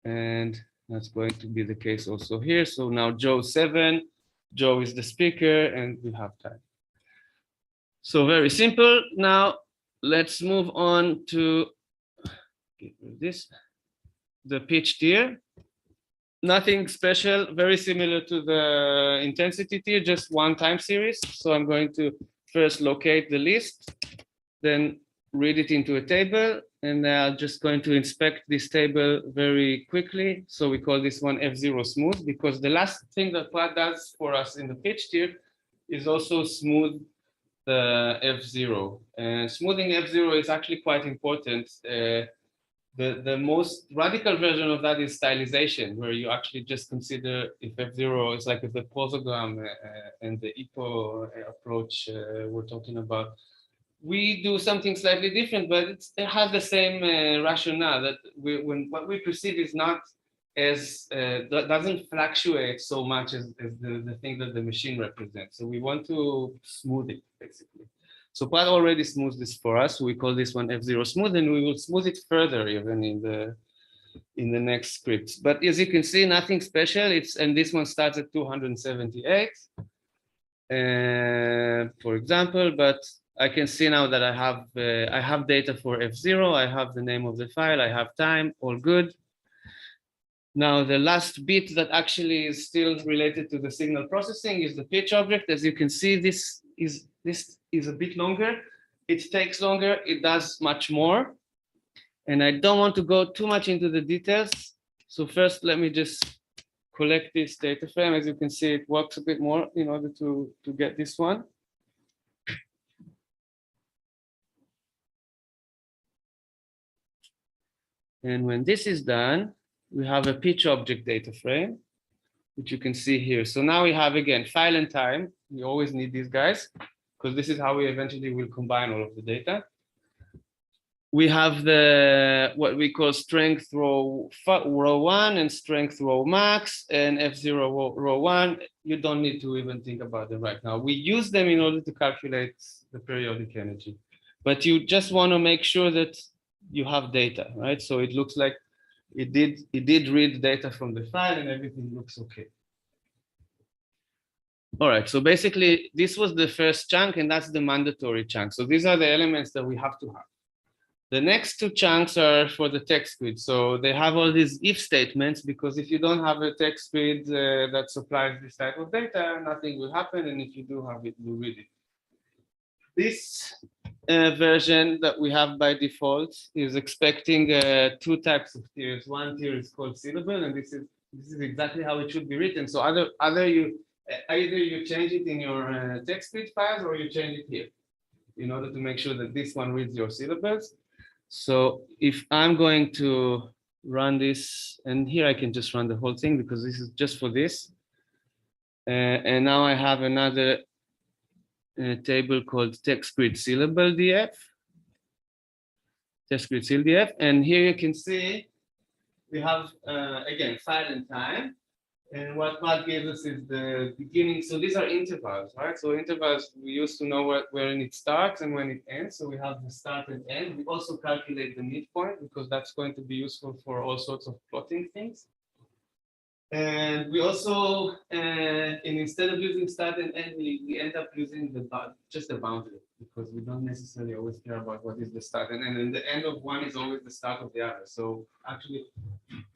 And that's going to be the case also here. So now Joe 7, Joe is the speaker, and we have time. So very simple. Now let's move on to the pitch tier. nothing special, very similar to the intensity tier, just one time series. So I'm going to first locate the list, then read it into a table, and I'm just going to inspect this table very quickly. So we call this one F0 smooth, because the last thing that Prat does for us in the pitch tier is also smooth the F0. And smoothing F0 is actually quite important. The most radical version of that is stylization, where you actually just consider if F0 is like if the posogram and the EPO approach we're talking about. We do something slightly different, but it has the same rationale that what we perceive is not as doesn't fluctuate so much as the thing that the machine represents. So we want to smooth it basically. So Prat already smooths this for us. We call this one F0 smooth, and we will smooth it further even in the next scripts. But as you can see, nothing special. And this one starts at 278, for example. But I can see now that I have data for F0. I have the name of the file. I have time. All good. Now the last bit that actually is still related to the signal processing is the pitch object. As you can see, this is a bit longer. It takes longer. It does much more. And I don't want to go too much into the details. So first, let me just collect this data frame. As you can see, it works a bit more in order to get this one. And when this is done, we have a pitch object data frame, which you can see here. So now we have, again, file and time. We always need these guys, because this is how we eventually will combine all of the data. We have what we call strength row 1 and strength row max and F0 row 1. You don't need to even think about them right now. We use them in order to calculate the periodic energy, but you just want to make sure that you have data, right? So it looks like it did read data from the file and everything looks okay. All right, so basically this was the first chunk, and that's the mandatory chunk. So these are the elements that we have to have. The next two chunks are for the text grid. So they have all these if statements, because if you don't have a text grid that supplies this type of data, nothing will happen. And if you do have it, you read it. This version that we have by default is expecting two types of tiers. One tier is called syllable, and this is exactly how it should be written. So either you change it in your text grid files, or you change it here in order to make sure that this one reads your syllables. So if I'm going to run this, and here I can just run the whole thing because this is just for this. And now I have another table called text grid syllable df, text grid syll df. And here you can see we have, again, file and time. And what Prat gives us is the beginning. So these are intervals, right? So intervals, we used to know when it starts and when it ends. So we have the start and end. We also calculate the midpoint because that's going to be useful for all sorts of plotting things. And we also, instead of using start and end, we end up using just the boundary, because we don't necessarily always care about what is the start and end. And the end of one is always the start of the other. So actually,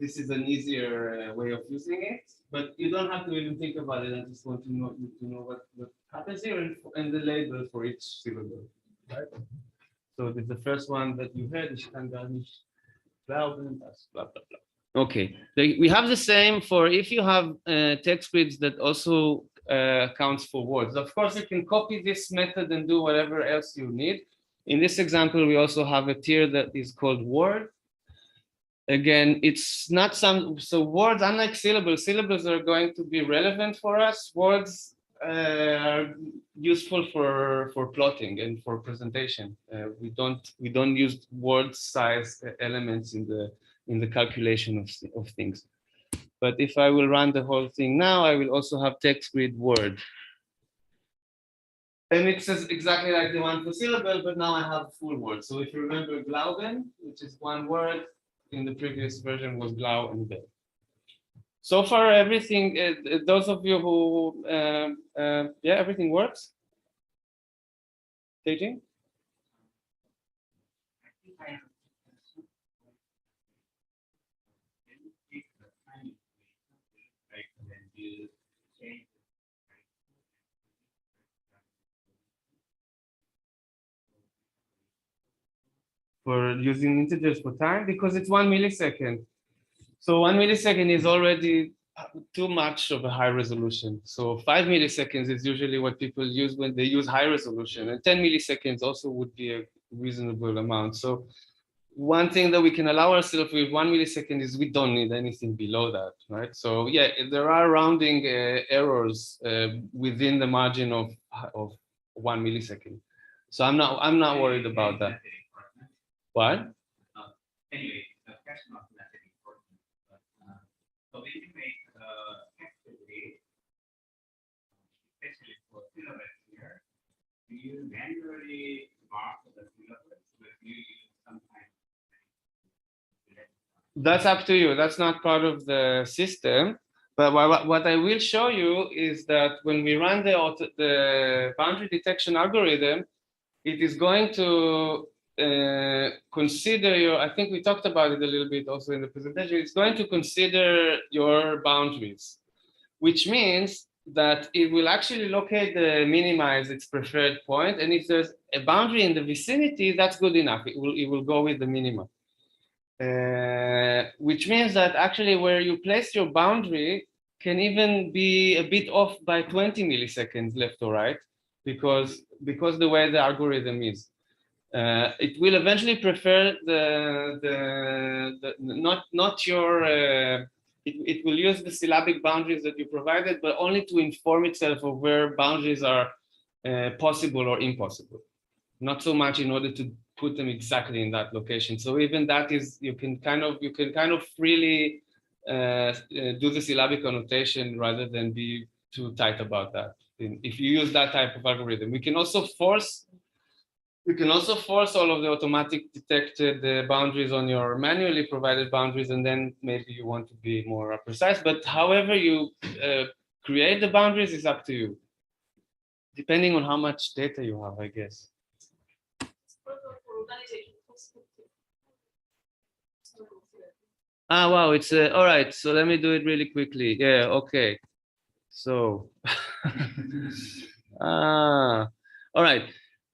this is an easier way of using it. But you don't have to even think about it. I just want to know what happens here and the label for each syllable. Right? So the first one that you heard is Cangemi, blah, blah, blah, blah. Okay, we have the same for if you have text grids that also counts for words. Of course, you can copy this method and do whatever else you need. In this example, we also have a tier that is called word. Again, it's not so words, unlike syllables are going to be relevant for us. Words are useful for plotting and for presentation. We don't use word size elements in the calculation of things. But if I will run the whole thing now, I will also have text grid word. And it says exactly like the one for syllable, but now I have full word. So if you remember glauben, which is one word, in the previous version was glau and bel. So far, everything, those of you who, yeah, everything works? Staging? using integers for time because it's 1 millisecond. So 1 millisecond is already too much of a high resolution. So 5 milliseconds is usually what people use when they use high resolution, and 10 milliseconds also would be a reasonable amount. So one thing that we can allow ourselves with 1 millisecond is we don't need anything below that, right? So yeah, there are rounding errors within the margin of 1 millisecond. So I'm not worried about that. What? Anyway, the question of method is important. But, so when you make actively, especially for syllabus here, do you manually mark the syllabus, or do you use some kind of That's up to you. That's not part of the system. But what I will show you is that when we run the boundary detection algorithm, it is going to consider your, I think we talked about it a little bit also in the presentation, it's going to consider your boundaries, which means that it will actually locate the minima as its preferred point. And if there's a boundary in the vicinity, that's good enough. It will go with the minima. Which means that actually where you place your boundary can even be a bit off by 20 milliseconds left or right, because the way the algorithm is. It will eventually prefer not your, it will use the syllabic boundaries that you provided, but only to inform itself of where boundaries are possible or impossible. Not so much in order to put them exactly in that location. So even that is, you can kind of freely do the syllabic annotation rather than be too tight about that. If you use that type of algorithm, we can also force all of the automatic detected boundaries on your manually provided boundaries, and then maybe you want to be more precise. But however you create the boundaries is up to you, depending on how much data you have, I guess. Ah, wow, it's all right. So let me do it really quickly. Yeah, okay. So, all right.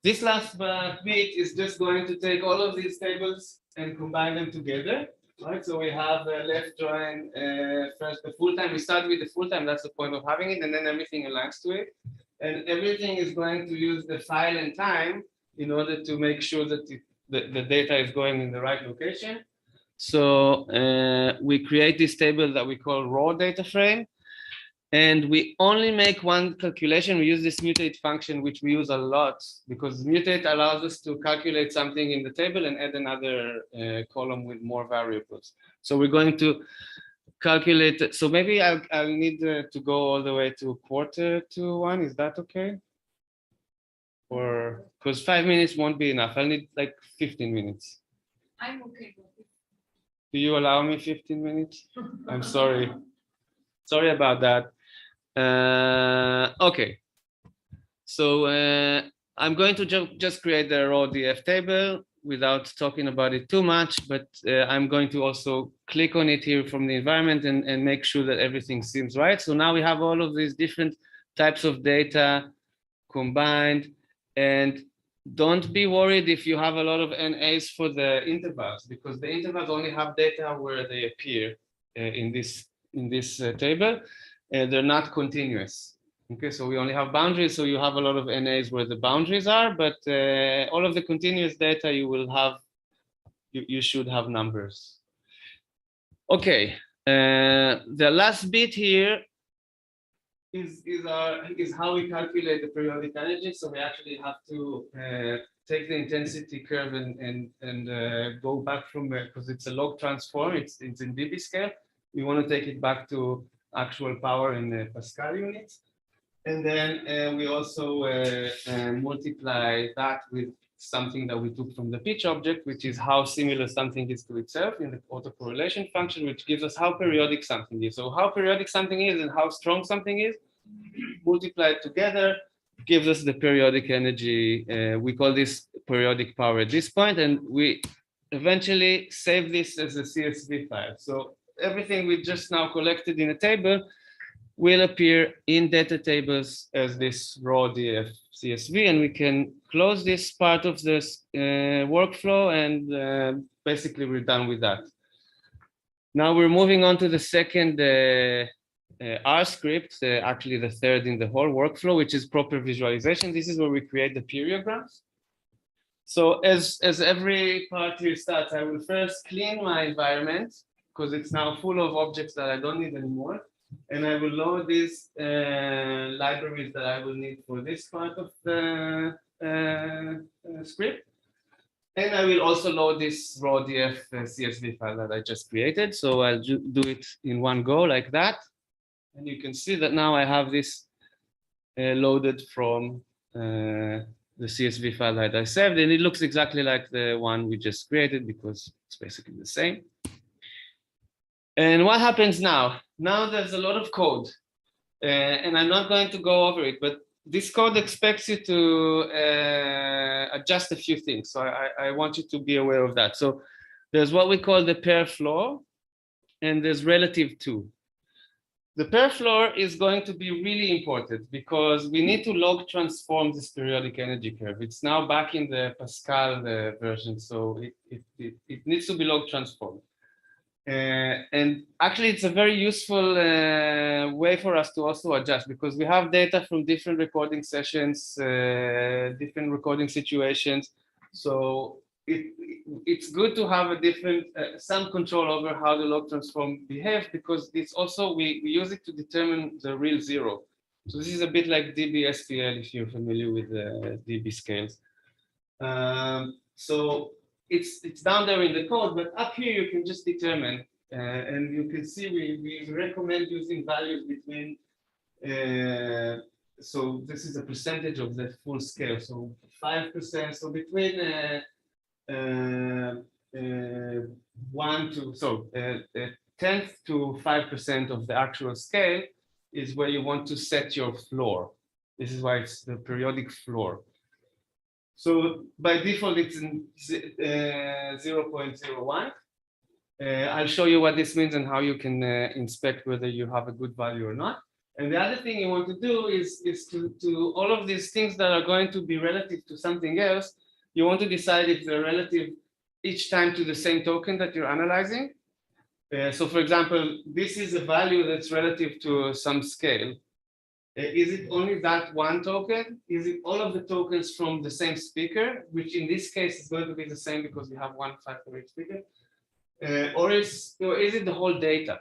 This last bit is just going to take all of these tables and combine them together. Right. So we have left join first the full time. We start with the full time. That's the point of having it, and then everything aligns to it. And everything is going to use the file and time in order to make sure that the data is going in the right location. So we create this table that we call raw data frame, and we only make one calculation. We use this mutate function, which we use a lot because mutate allows us to calculate something in the table and add another column with more variables. So we're going to calculate. So maybe I'll need to go all the way to 1:45. Is that okay? Or because 5 minutes won't be enough. I'll need like 15 minutes. I'm okay. Do you allow me 15 minutes? I'm sorry. Sorry about that. Okay. So I'm going to just create the raw DF table without talking about it too much, but I'm going to also click on it here from the environment and make sure that everything seems right. So now we have all of these different types of data combined, and don't be worried if you have a lot of NAs for the intervals, because the intervals only have data where they appear in this table. They're not continuous. Okay, so we only have boundaries, so you have a lot of NAs where the boundaries are, but all of the continuous data you will have, you should have numbers. Okay, the last bit here is how we calculate the periodic energy. So we actually have to take the intensity curve and go back from because it's a log transform. It's in dB scale. We want to take it back to actual power in Pascal units, and then we also multiply that with something that we took from the pitch object, which is how similar something is to itself in the autocorrelation function, which gives us how periodic something is. So how periodic something is and how strong something is, multiplied together, gives us the periodic energy. We call this periodic power at this point, and we eventually save this as a CSV file. So everything we just now collected in a table will appear in data tables as this raw DF CSV, and we can close this part of this workflow, and basically we're done with that. Now we're moving on to the second R script, actually the third in the whole workflow, which is proper visualization. This is where we create the periograms. So as every part here starts, I will first clean my environment because it's now full of objects that I don't need anymore. And I will load these libraries that I will need for this part of the script. And I will also load this raw DF CSV file that I just created. So I'll do it in one go like that. And you can see that now I have this loaded from the CSV file that I saved. And it looks exactly like the one we just created because it's basically the same. And what happens now? Now there's a lot of code. And I'm not going to go over it, but this code expects you to adjust a few things. So I want you to be aware of that. So there's what we call the pair floor, and there's relative to. The pair floor is going to be really important because we need to log transform this periodic energy curve. It's now back in the Pascal version, so it needs to be log transformed. And actually, it's a very useful way for us to also adjust because we have data from different recording sessions, different recording situations. So it's good to have a different, some control over how the log transform behaves because it's also, we use it to determine the real zero. So this is a bit like dB-SPL if you're familiar with dB scales. So it's down there in the code, but up here you can just determine, and you can see we recommend using values between, so this is a percentage of the full scale, so 5%, so between 10th to 5% of the actual scale is where you want to set your floor. This is why it's the periodic floor. So by default, it's in 0.01. I'll show you what this means and how you can inspect whether you have a good value or not. And the other thing you want to do is to all of these things that are going to be relative to something else, you want to decide if they're relative each time to the same token that you're analyzing. So for example, this is a value that's relative to some scale. Is it only that one token? Is it all of the tokens from the same speaker, which in this case is going to be the same because we have one file for each speaker? Or is it the whole data,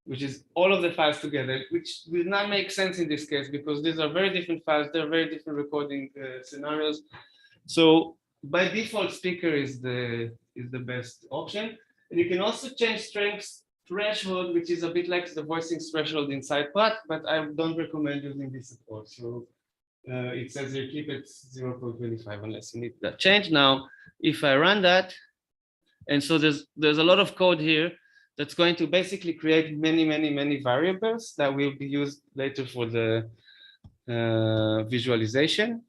which is all of the files together, which will not make sense in this case because these are very different files, they're very different recording scenarios. So by default, speaker is the best option. And you can also change strength threshold, which is a bit like the voicing threshold inside Prat, but I don't recommend using this at all. So it says you keep it 0.25 unless you need that change. Now, if I run that, and so there's a lot of code here that's going to basically create many variables that will be used later for the visualization.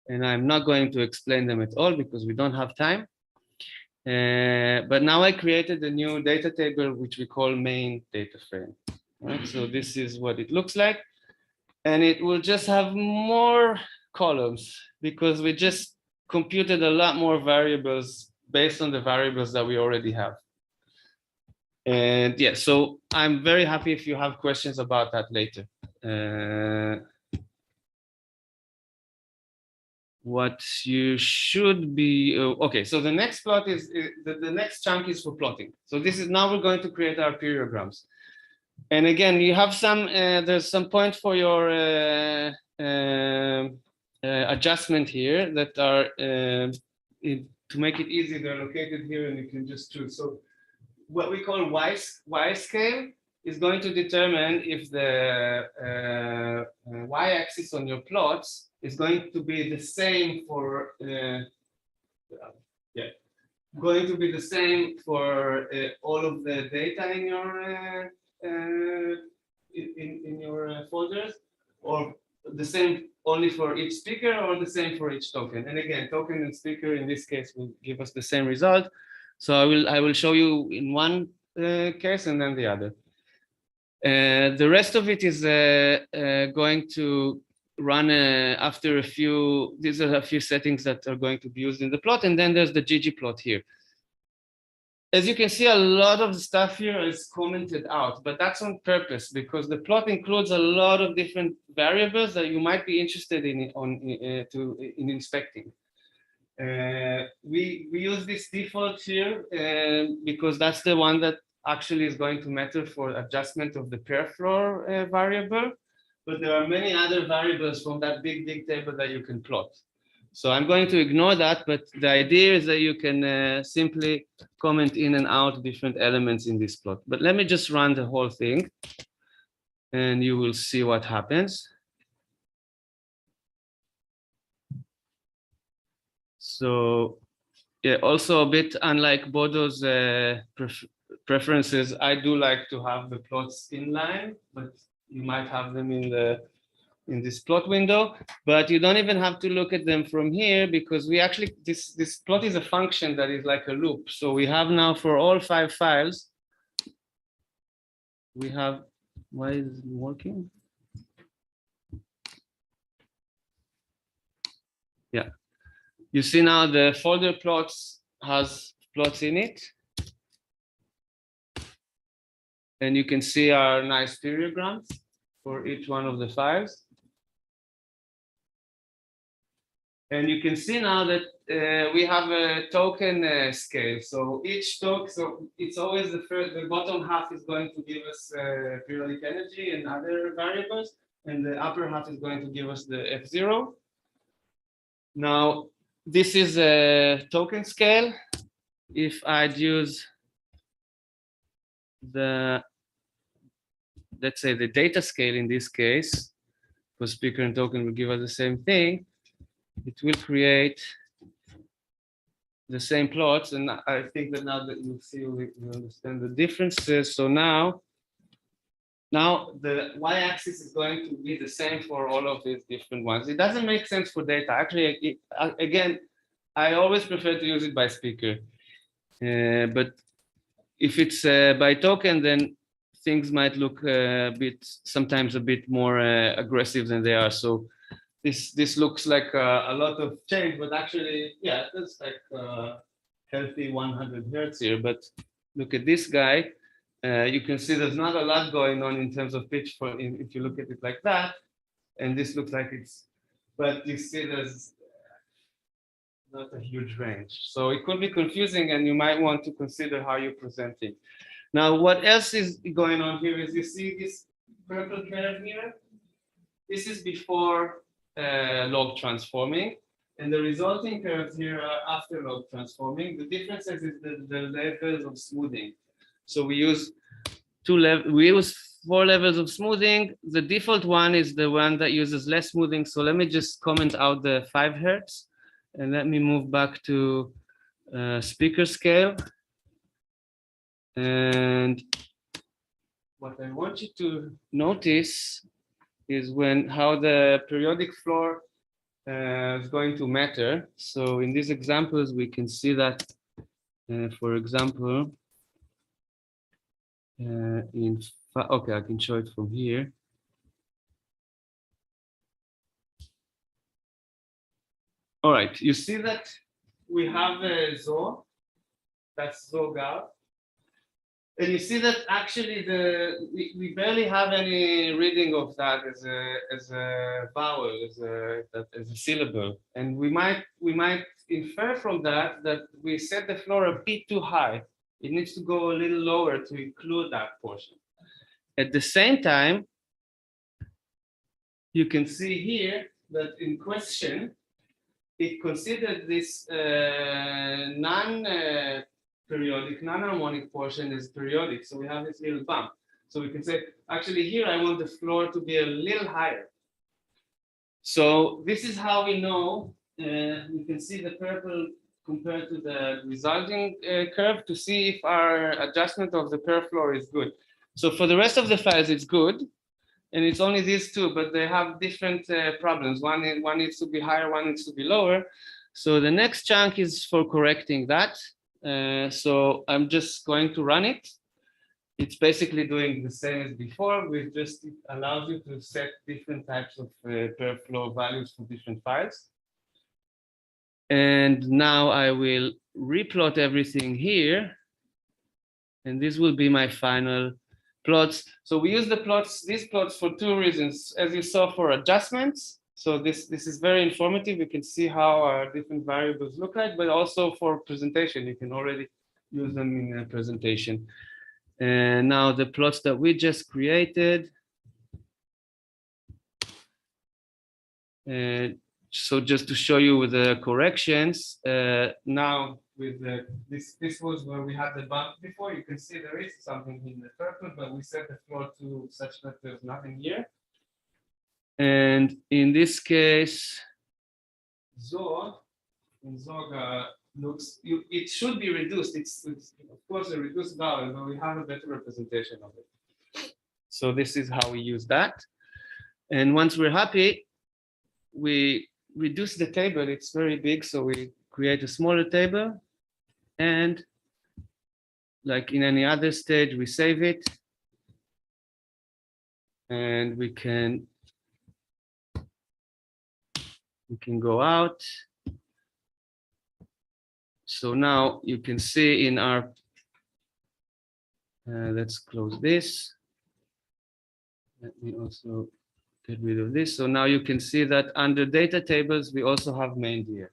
And I'm not going to explain them at all because we don't have time. But now I created a new data table, which we call main data frame. Right? So this is what it looks like. And it will just have more columns because we just computed a lot more variables based on the variables that we already have. And yeah, so I'm very happy if you have questions about that later. What you should be, okay, so the next plot is, the next chunk is for plotting. So this is, now we're going to create our periograms. And again, you have some, there's some points for your adjustment here that are, to make it easy, they're located here and you can just choose. So what we call Y scale is going to determine if the y-axis on your plots is going to be the same for going to be the same for all of the data in your in your folders, or the same only for each speaker, or the same for each token. And again, token and speaker in this case will give us the same result. So I will show you in one case and then the other. The rest of it is going to run after a few, these are a few settings that are going to be used in the plot, and then there's the ggplot here. As you can see, a lot of the stuff here is commented out, but that's on purpose because the plot includes a lot of different variables that you might be interested in inspecting. We use this default here because that's the one that actually is going to matter for adjustment of the per floor variable, but there are many other variables from that big table that you can plot. So I'm going to ignore that, but the idea is that you can simply comment in and out different elements in this plot. But let me just run the whole thing and you will see what happens. So yeah, also a bit unlike Bodo's preferences, I do like to have the plots inline, but you might have them in this plot window, but you don't even have to look at them from here because we actually, this plot is a function that is like a loop. So we have now for all 5 files, we have, why is it working? Yeah. You see now the folder plots has plots in it. And you can see our nice stereograms for each one of the files. And you can see now that we have a token scale. So each token, so it's always the bottom half is going to give us periodic energy and other variables, and the upper half is going to give us the F0. Now, this is a token scale. If I'd use the, let's say the data scale in this case, because speaker and token will give us the same thing, it will create the same plots. And I think that now that you see, we understand the differences. So now the y-axis is going to be the same for all of these different ones. It doesn't make sense for data. Actually, again, I always prefer to use it by speaker. But if it's by token, then things might look sometimes a bit more aggressive than they are. So this looks like a lot of change, but actually, yeah, that's like healthy 100 hertz here. But look at this guy. You can see there's not a lot going on in terms of pitch if you look at it like that. And this looks like it's, but you see there's not a huge range. So it could be confusing and you might want to consider how you present it. Now, what else is going on here is you see this purple curve here. This is before log transforming, and the resulting curves here are after log transforming. The difference is the levels of smoothing. So we use 4 levels of smoothing. The default one is the one that uses less smoothing. So let me just comment out the 5 hertz, and let me move back to speaker scale. And what I want you to notice is how the periodic floor is going to matter. So in these examples, we can see that, for example, okay, I can show it from here. All right, you see that we have a ZO, that's ZO Gal. And you see that actually we barely have any reading of that as a vowel, as a syllable. And we might infer from that we set the floor a bit too high. It needs to go a little lower to include that portion. At the same time, you can see here that in question, it considered this non-periodic, non-harmonic portion as periodic. So we have this little bump. So we can say, actually here, I want the floor to be a little higher. So this is how we know, we can see the purple compared to the resulting curve to see if our adjustment of the per floor is good. So for the rest of the files, it's good. And it's only these two, but they have different problems. One needs to be higher, one needs to be lower. So the next chunk is for correcting that. So I'm just going to run it. it's basically doing the same as before, with just it allows you to set different types of per flow values for different files. And now I will replot everything here. And this will be my final plots. So we use these plots for two reasons. As you saw, for adjustments. So this is very informative. You can see how our different variables look like, but also for presentation. You can already use them in a presentation. And now the plots that we just created. So just to show you with the corrections, now with this was where we had the bump before. You can see there is something in the purple, but we set the floor to such that there's nothing here. And in this case, Zog looks, it should be reduced. It's of course a reduced value, but we have a better representation of it. So this is how we use that. And once we're happy, we reduce the table. It's very big, so we create a smaller table. And like in any other stage, we save it. And we can go out. So now you can see in our, let's close this. Let me also get rid of this. So now you can see that under data tables, we also have main DF.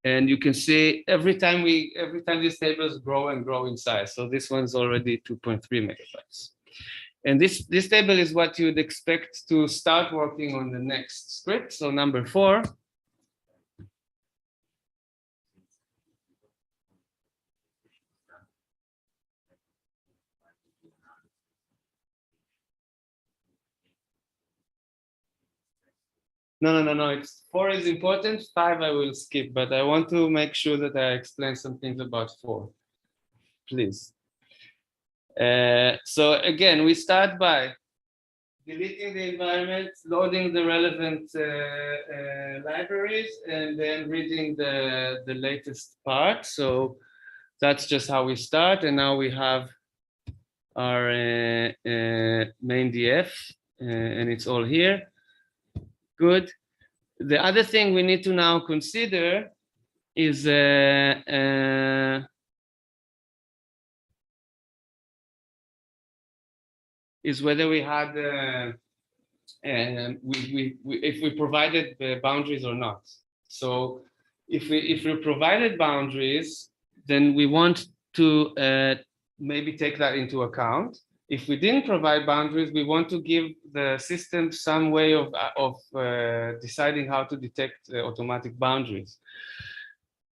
And you can see every time these tables grow and grow in size. So this one's already 2.3 megabytes. And this table is what you'd expect to start working on the next script. So number 4. No. It's 4 is important. 5 I will skip, but I want to make sure that I explain some things about 4. Please. So again, we start by deleting the environment, loading the relevant libraries, and then reading the latest part. So that's just how we start. And now we have our main DF, and it's all here. Good. The other thing we need to now consider is whether we had if we provided the boundaries or not. So if we provided boundaries, then we want to maybe take that into account. If we didn't provide boundaries, we want to give the system some way of deciding how to detect automatic boundaries.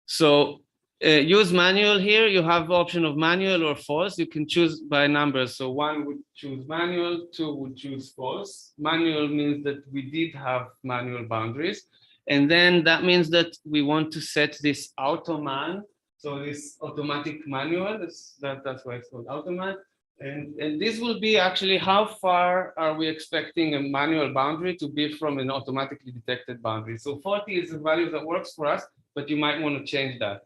So use manual here. You have the option of manual or false. You can choose by numbers. So 1 would choose manual, 2 would choose false. Manual means that we did have manual boundaries. And then that means that we want to set this automan. So this automatic manual, that's why it's called automan. And this will be actually how far are we expecting a manual boundary to be from an automatically detected boundary. So 40 is a value that works for us, but you might want to change that.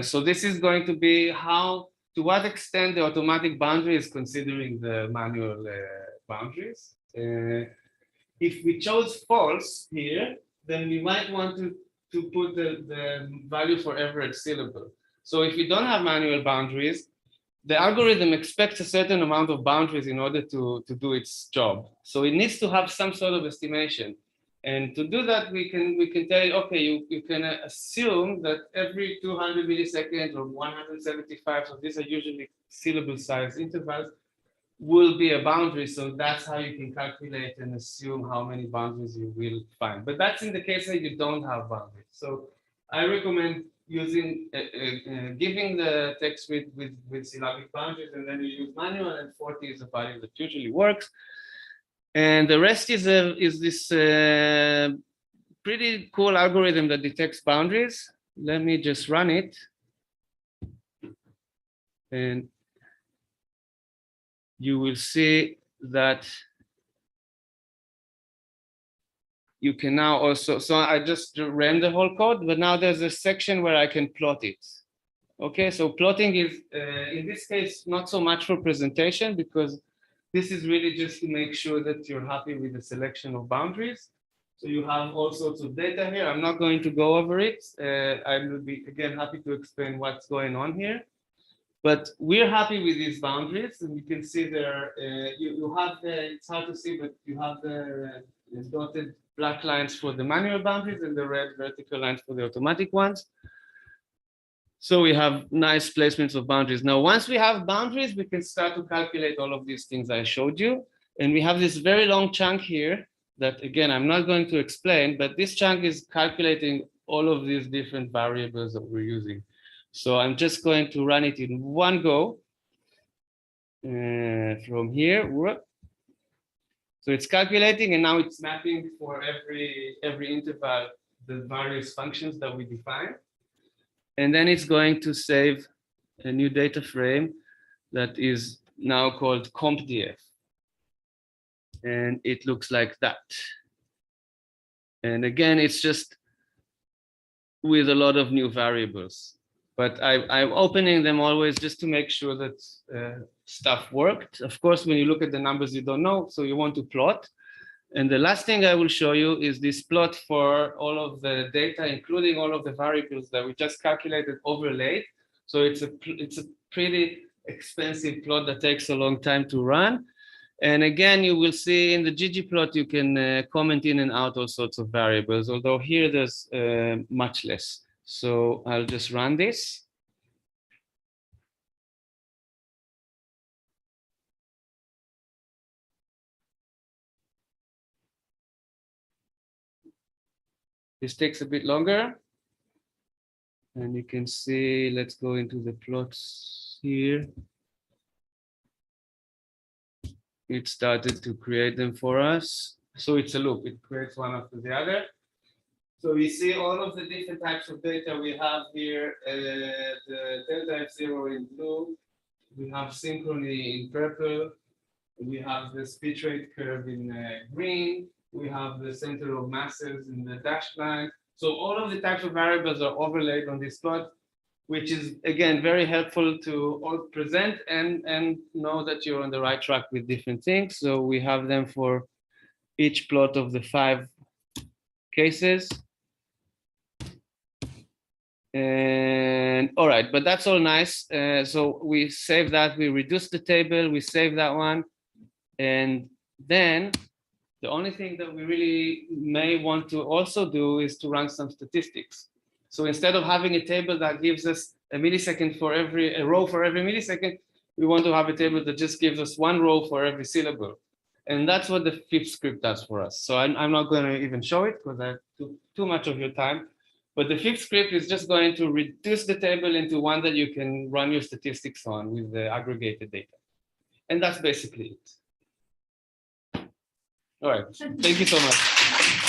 So this is going to be to what extent the automatic boundary is considering the manual boundaries. If we chose false here, then we might want to put the value for average syllable. So if you don't have manual boundaries, the algorithm expects a certain amount of boundaries in order to do its job. So it needs to have some sort of estimation. And to do that, we can tell it, okay, you can assume that every 200 milliseconds or 175, so these are usually syllable size intervals, will be a boundary. So that's how you can calculate and assume how many boundaries you will find. But that's in the case that you don't have boundaries. So I recommend using giving the text with syllabic boundaries, and then you use manual, and 40 is a value that usually works. And the rest is this pretty cool algorithm that detects boundaries. Let me just run it. And you will see that you can now also, so I just ran the whole code, but now there's a section where I can plot it. Okay, so plotting is, in this case, not so much for presentation because this is really just to make sure that you're happy with the selection of boundaries. So you have all sorts of data here. I'm not going to go over it. I will be, again, happy to explain what's going on here. But we're happy with these boundaries, and you can see there, you have the, it's hard to see, but you have the dotted black lines for the manual boundaries and the red vertical lines for the automatic ones. So we have nice placements of boundaries. Now, once we have boundaries, we can start to calculate all of these things I showed you. And we have this very long chunk here that, again, I'm not going to explain, but this chunk is calculating all of these different variables that we're using. So I'm just going to run it in one go from here. So it's calculating, and now it's mapping for every interval the various functions that we define. And then it's going to save a new data frame that is now called compdf. And it looks like that. And again, it's just with a lot of new variables. But I'm opening them always just to make sure that stuff worked. Of course, when you look at the numbers, you don't know, so you want to plot. And the last thing I will show you is this plot for all of the data, including all of the variables that we just calculated overlaid. So it's a pretty expensive plot that takes a long time to run. And again, you will see in the ggplot, you can comment in and out all sorts of variables, although here there's much less. So I'll just run this. This takes a bit longer. And you can see, let's go into the plots here. It started to create them for us. So it's a loop, it creates one after the other. So we see all of the different types of data we have here. The delta F0 in blue, we have synchrony in purple, we have the speech rate curve in green, we have the center of masses in the dashed line. So all of the types of variables are overlaid on this plot, which is, again, very helpful to all present and know that you're on the right track with different things. So we have them for each plot of the 5 cases. And all right, but that's all nice. So we save that, we reduce the table, we save that one. And then the only thing that we really may want to also do is to run some statistics. So instead of having a table that gives us a millisecond for a row for every millisecond, we want to have a table that just gives us 1 row for every syllable. And that's what the 5th script does for us. So I'm not going to even show it because I took too much of your time. But the 5th script is just going to reduce the table into one that you can run your statistics on with the aggregated data. And that's basically it. All right, thank you so much.